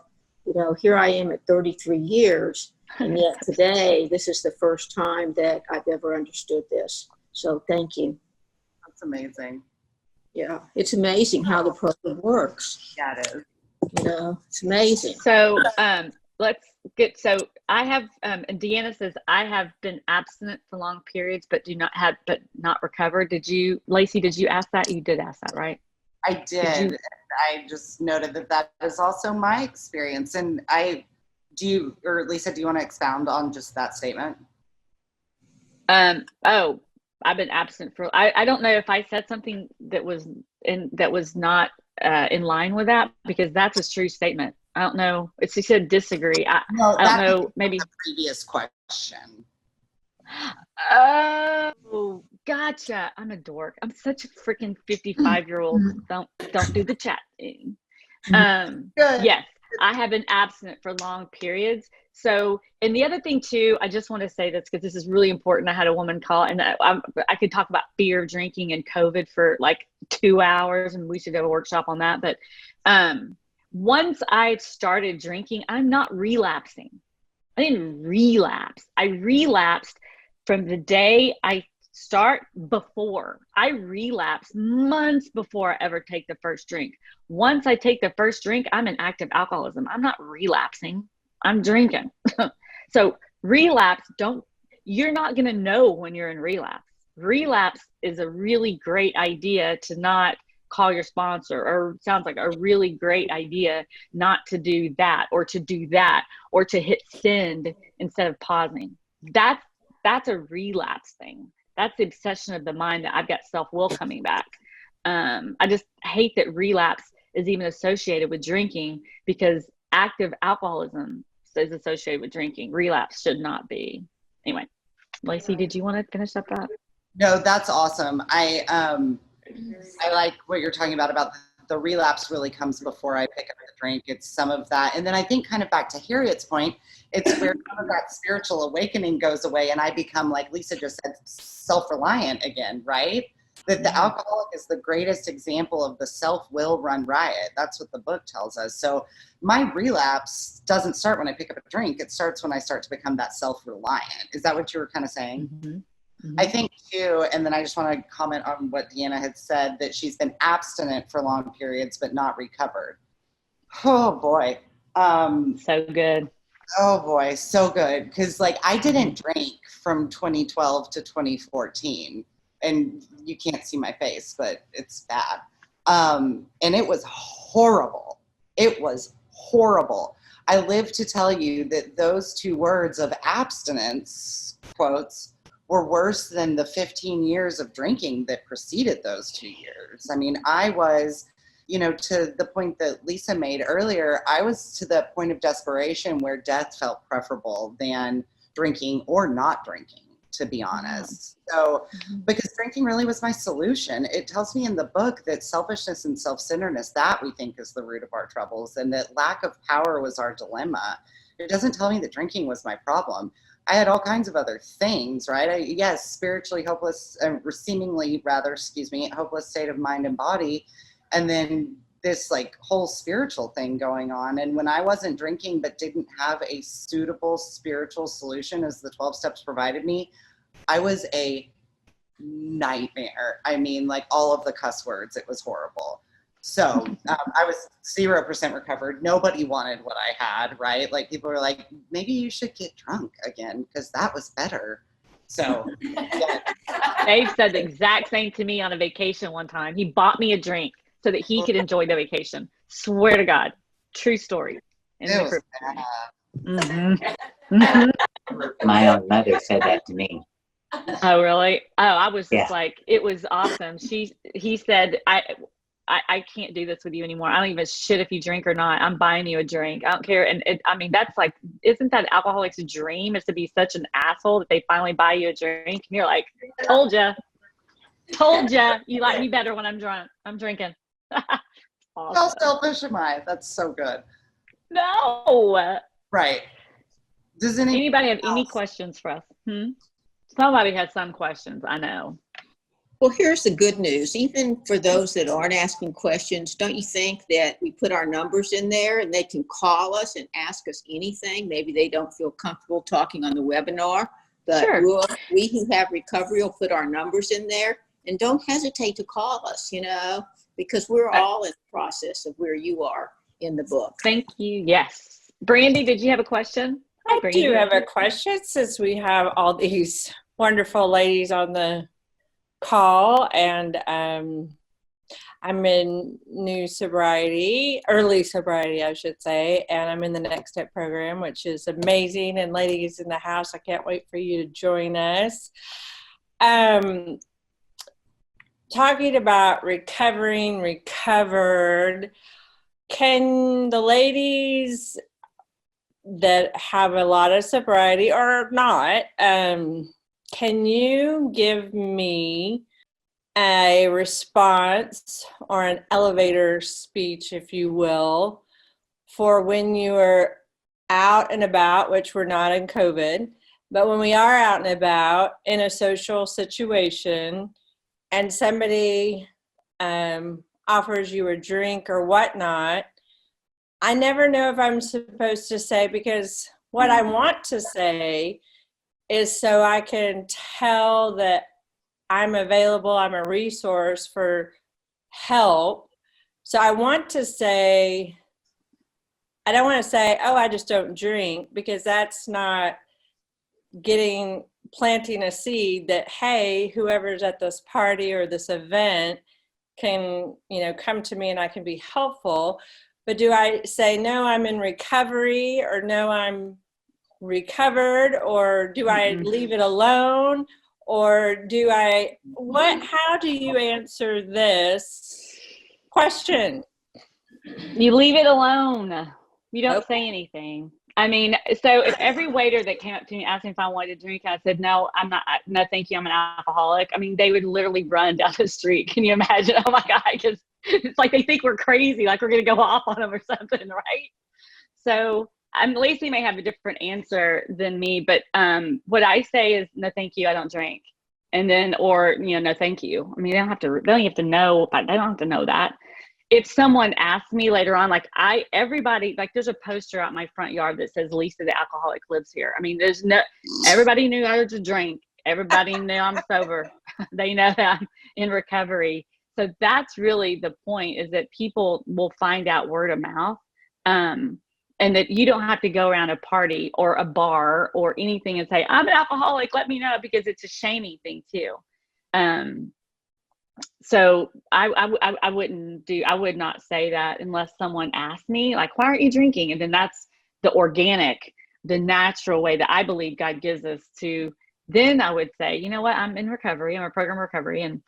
D: here I am at 33 years, and yet today, this is the first time that I've ever understood this. So thank you.
B: That's amazing.
D: Yeah, it's amazing how the program works.
B: Yeah, it is.
D: It's amazing.
C: So I have, and Deanna says, I have been abstinent for long periods, but not recovered. Lacey, did you ask that? You did ask that, right?
B: I did. I just noted that is also my experience. And Lisa, do you want to expound on just that statement?
C: I've been absent for, I don't know if I said something that was not in line with that, because that's a true statement. I don't know. She said disagree. I don't know. Maybe
B: the previous question.
C: Oh, gotcha. I'm a dork. I'm such a freaking 55-year-old. Don't do the chat thing. Yes, I have been abstinent for long periods. So, and the other thing too, I just want to say this because this is really important. I had a woman call, and I could talk about fear of drinking and COVID for 2 hours, and we should have a workshop on that. But once I started drinking, I'm not relapsing. I didn't relapse. I relapsed from the day I start before. I relapse months before I ever take the first drink. Once I take the first drink, I'm in active alcoholism. I'm not relapsing. I'm drinking. So relapse, you're not going to know when you're in relapse. Relapse is a really great idea to not call your sponsor, or sounds like a really great idea not to do that, or to do that, or to hit send instead of pausing. That's a relapse thing. That's the obsession of the mind that I've got self-will coming back. I just hate that relapse is even associated with drinking, because active alcoholism is associated with drinking. Relapse should not be. Anyway, Lacey, did you want to finish up that?
B: No, that's awesome. I like what you're talking about the relapse really comes before I pick up the drink. It's some of that. And then I think kind of back to Harriet's point, it's where some of that spiritual awakening goes away and I become, like Lisa just said, self-reliant again, right? That the alcoholic is the greatest example of the self-will run riot. That's what the book tells us. So my relapse doesn't start when I pick up a drink. It starts when I start to become that self-reliant. Is that what you were kind of saying?
C: Mm-hmm. Mm-hmm.
B: I think too, and then I just want to comment on what Deanna had said, that she's been abstinent for long periods but not recovered. Oh boy.
C: So good.
B: Oh boy, so good. Because like I didn't drink from 2012 to 2014. And you can't see my face, but it's bad. And it was horrible. It was horrible. I live to tell you that those 2 words of abstinence, quotes, were worse than the 15 years of drinking that preceded those 2 years. I mean, I was, you know, to the point that Lisa made earlier, I was to the point of desperation where death felt preferable than drinking or not drinking, to be honest. So, because drinking really was my solution. It tells me in the book that selfishness and self-centeredness, that we think is the root of our troubles, and that lack of power was our dilemma. It doesn't tell me that drinking was my problem. I had all kinds of other things, right? Yes, spiritually hopeless, seemingly rather, hopeless state of mind and body. And then this like whole spiritual thing going on. And when I wasn't drinking, but didn't have a suitable spiritual solution as the 12 steps provided me, I was a nightmare. I mean, like all of the cuss words, it was horrible. So I was 0% recovered. Nobody wanted what I had, right? Like people were like, maybe you should get drunk again because that was better. So yeah.
C: Dave said the exact same to me on a vacation one time. He bought me a drink so that he could enjoy the vacation. Swear to God. True story.
B: It was bad.
E: My own mother said that to me.
C: Oh, really? Oh, I was
E: Yeah.
C: just like, it was awesome. He said, I can't do this with you anymore. I don't even shit if you drink or not. I'm buying you a drink. I don't care. And I mean, that's like, isn't that alcoholic's dream, is to be such an asshole that they finally buy you a drink? And you're like, told ya, you like me better when I'm drunk. I'm drinking. Awesome.
B: How selfish am I? That's so good.
C: No.
B: Right. Does
C: Anybody have any questions for us? Somebody has some questions, I know.
D: Well, here's the good news. Even for those that aren't asking questions, don't you think that we put our numbers in there and they can call us and ask us anything? Maybe they don't feel comfortable talking on the webinar, but
C: Sure.
D: we who have recovery will put our numbers in there, and don't hesitate to call us, you know, because we're all in the process of where you are in the book.
C: Thank you. Yes. Brandy, did you have a question?
F: I
C: Brandy.
F: do have a question, since we have all these wonderful ladies on the call, and I'm in early sobriety, I should say, and I'm in the Next Step program, which is amazing. And ladies in the house, I can't wait for you to join us. Talking about recovered, can the ladies that have a lot of sobriety or not, can you give me a response or an elevator speech, if you will, for when you are out and about, which we're not in COVID, but when we are out and about in a social situation and somebody offers you a drink or whatnot? I never know if I'm supposed to say, because what I want to say is so I can tell that I'm available, I'm a resource for help. So I want to say, I don't want to say, oh, I just don't drink, because that's not planting a seed that, hey, whoever's at this party or this event can, come to me and I can be helpful. But do I say, no, I'm in recovery, or no, I'm recovered, or do I leave it alone? Or how do you answer this question?
C: You leave it alone. You don't say anything. I mean, so if every waiter that came up to me asked me if I wanted to drink, I said, no, I'm not. No, thank you. I'm an alcoholic. I mean, they would literally run down the street. Can you imagine? Oh my God. Because it's like they think we're crazy, like we're going to go off on them or something, right? So Lacy may have a different answer than me, but what I say is, no, thank you. I don't drink. And then, or, no, thank you. I mean, they don't have to know, but they don't have to know that. If someone asks me later on, like everybody, like there's a poster out my front yard that says Lisa the alcoholic lives here. I mean, everybody knew I was a drink. Everybody knew I'm sober. They know that I'm in recovery. So that's really the point, is that people will find out word of mouth. And that you don't have to go around a party or a bar or anything and say, I'm an alcoholic, let me know, because it's a shaming thing too. So I would not say that unless someone asked me, like, why aren't you drinking? And then that's the organic, the natural way that I believe God gives us to, then I would say, you know what, I'm in recovery. I'm a program recovery, and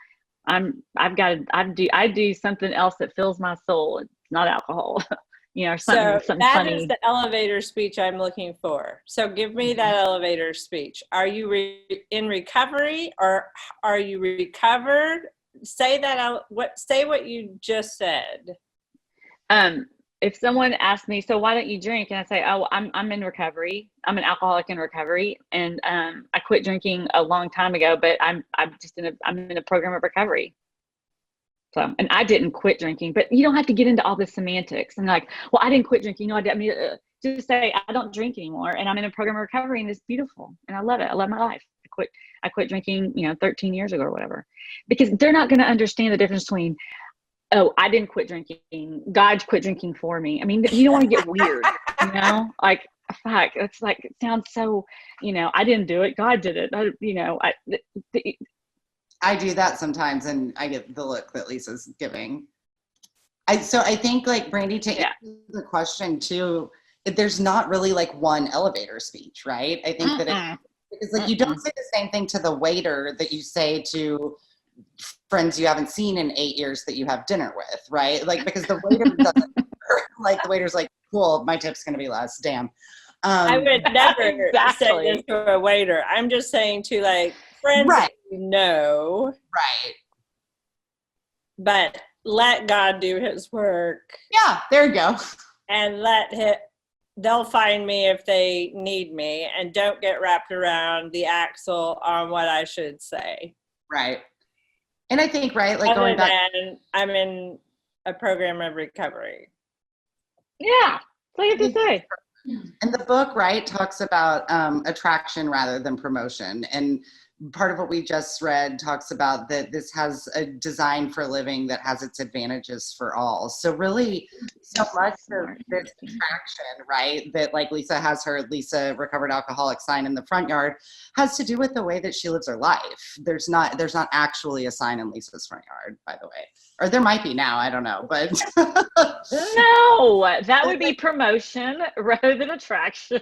C: I do something else that fills my soul. It's not alcohol. Something
F: that
C: funny.
F: is the elevator speech I'm looking for. So give me that elevator speech. Are you in recovery, or are you recovered? Say that out. Say what you just said.
C: If someone asks me, so why don't you drink? And I say, oh, I'm in recovery. I'm an alcoholic in recovery, and I quit drinking a long time ago. But I'm in a program of recovery. So, and I didn't quit drinking, but you don't have to get into all the semantics and like, well, I didn't quit drinking. Just say I don't drink anymore, and I'm in a program of recovery, and it's beautiful, and I love it. I love my life. I quit drinking, 13 years ago or whatever, because they're not going to understand the difference between, oh, I didn't quit drinking, God quit drinking for me. I mean, you don't want to get weird, like, fuck, it's like, it sounds so, I didn't do it, God did it.
B: I do that sometimes, and I get the look that Lisa's giving. So I think, like, Brandy, to answer the question too, there's not really like one elevator speech, right? I think that it's like you don't say the same thing to the waiter that you say to friends you haven't seen in 8 years that you have dinner with, right? Like, because the waiter doesn't, like, the waiter's like, cool, my tip's going to be less, damn.
F: I would never say this to a waiter. I'm just saying to, like, friends,
B: right.
F: Right. But let God do his work.
B: Yeah, there you go.
F: And they'll find me if they need me, and don't get wrapped around the axle on what I should say.
B: Right. And I think, right, like,
F: other
B: going back,
F: I'm in a program of recovery.
C: Yeah, that's all you have to say.
B: And the book, right, talks about attraction rather than promotion. And part of what we just read talks about that this has a design for living that has its advantages for all. So really, so much of this attraction, right, that, like, Lisa has her Lisa recovered alcoholic sign in the front yard, has to do with the way that she lives her life. There's not actually a sign in Lisa's front yard, by the way. Or there might be now, I don't know, but
C: no, that would be promotion rather than attraction.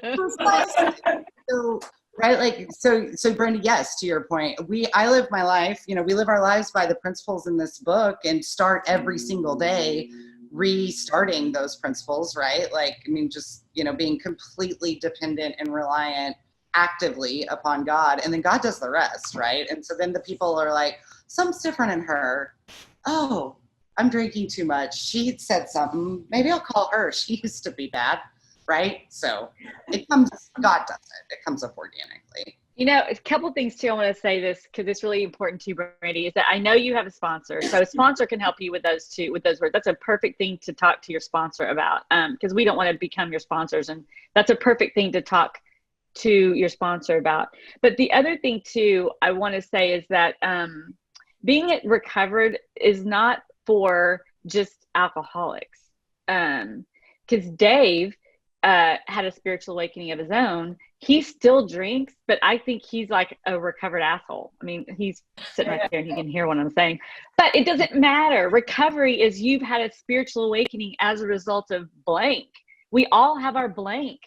B: So, right, like, so Brenda, yes, to your point, I live my life, we live our lives by the principles in this book, and start every single day restarting those principles, right? Like, I mean, just, being completely dependent and reliant actively upon God, and then God does the rest, right? And so then the people are like, something's different in her. Oh, I'm drinking too much. She said something. Maybe I'll call her. She used to be bad, right? So God does it. It comes up organically.
C: A couple things too. I want to say this because it's really important to you, Brandy, is that I know you have a sponsor. So a sponsor can help you with those words. That's a perfect thing to talk to your sponsor about, because we don't want to become your sponsors. And that's a perfect thing to talk to your sponsor about. But the other thing too, I want to say is that being recovered is not for just alcoholics. Because Dave had a spiritual awakening of his own. He still drinks, but I think he's like a recovered asshole. I mean, he's sitting right there and he can hear what I'm saying. But it doesn't matter. Recovery is you've had a spiritual awakening as a result of blank. We all have our blank.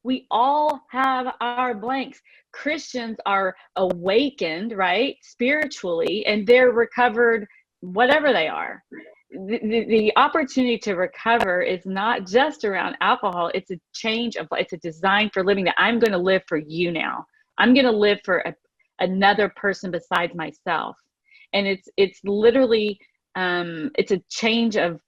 C: We all have our blanks. Christians are awakened, right, spiritually, and they're recovered, whatever they are. the opportunity to recover is not just around alcohol. It's a change of, it's a design for living, that I'm going to live for you now. I'm going to live for another person besides myself. And it's literally, it's a change of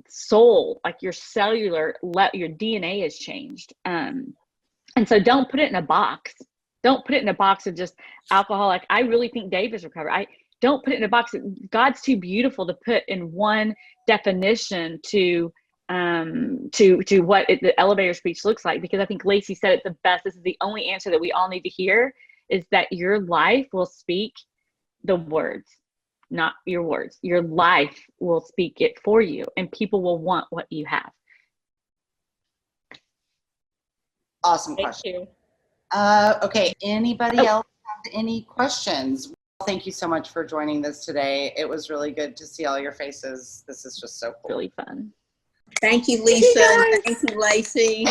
C: soul, like your cellular, your DNA has changed. And so don't put it in a box. Don't put it in a box of just alcohol. Like, I really think Dave is recovered. Don't put it in a box. God's too beautiful to put in one definition to what the elevator speech looks like, because I think Lacy said it the best. This is the only answer that we all need to hear, is that your life will speak the words, not your words. Your life will speak it for you, and people will want what you have.
B: Awesome
F: Thank
B: question.
F: you.
B: Okay, anybody else have any questions? Thank you so much for joining this today. It was really good to see all your faces. This is just so cool.
C: Really fun.
D: Thank you, Lisa. Thank you, Lacey.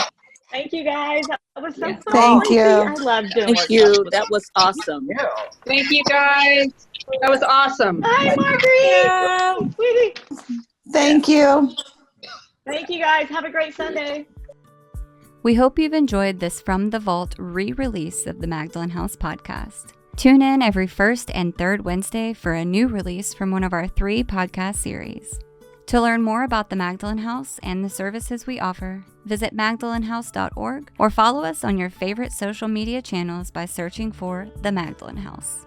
C: Thank you, guys. That was so fun.
G: Thank you.
C: I love doing
G: Thank
C: workshops
G: you.
C: with
G: That was awesome.
B: Yeah.
H: Thank you, guys. That was awesome.
C: Hi, Marguerite. Sweetie.
G: Thank you.
C: Thank you, guys. Have a great Sunday.
A: We hope you've enjoyed this From the Vault re-release of the Magdalen House podcast. Tune in every first and third Wednesday for a new release from one of our 3 podcast series. To learn more about the Magdalen House and the services we offer, visit magdalenhouse.org or follow us on your favorite social media channels by searching for the Magdalen House.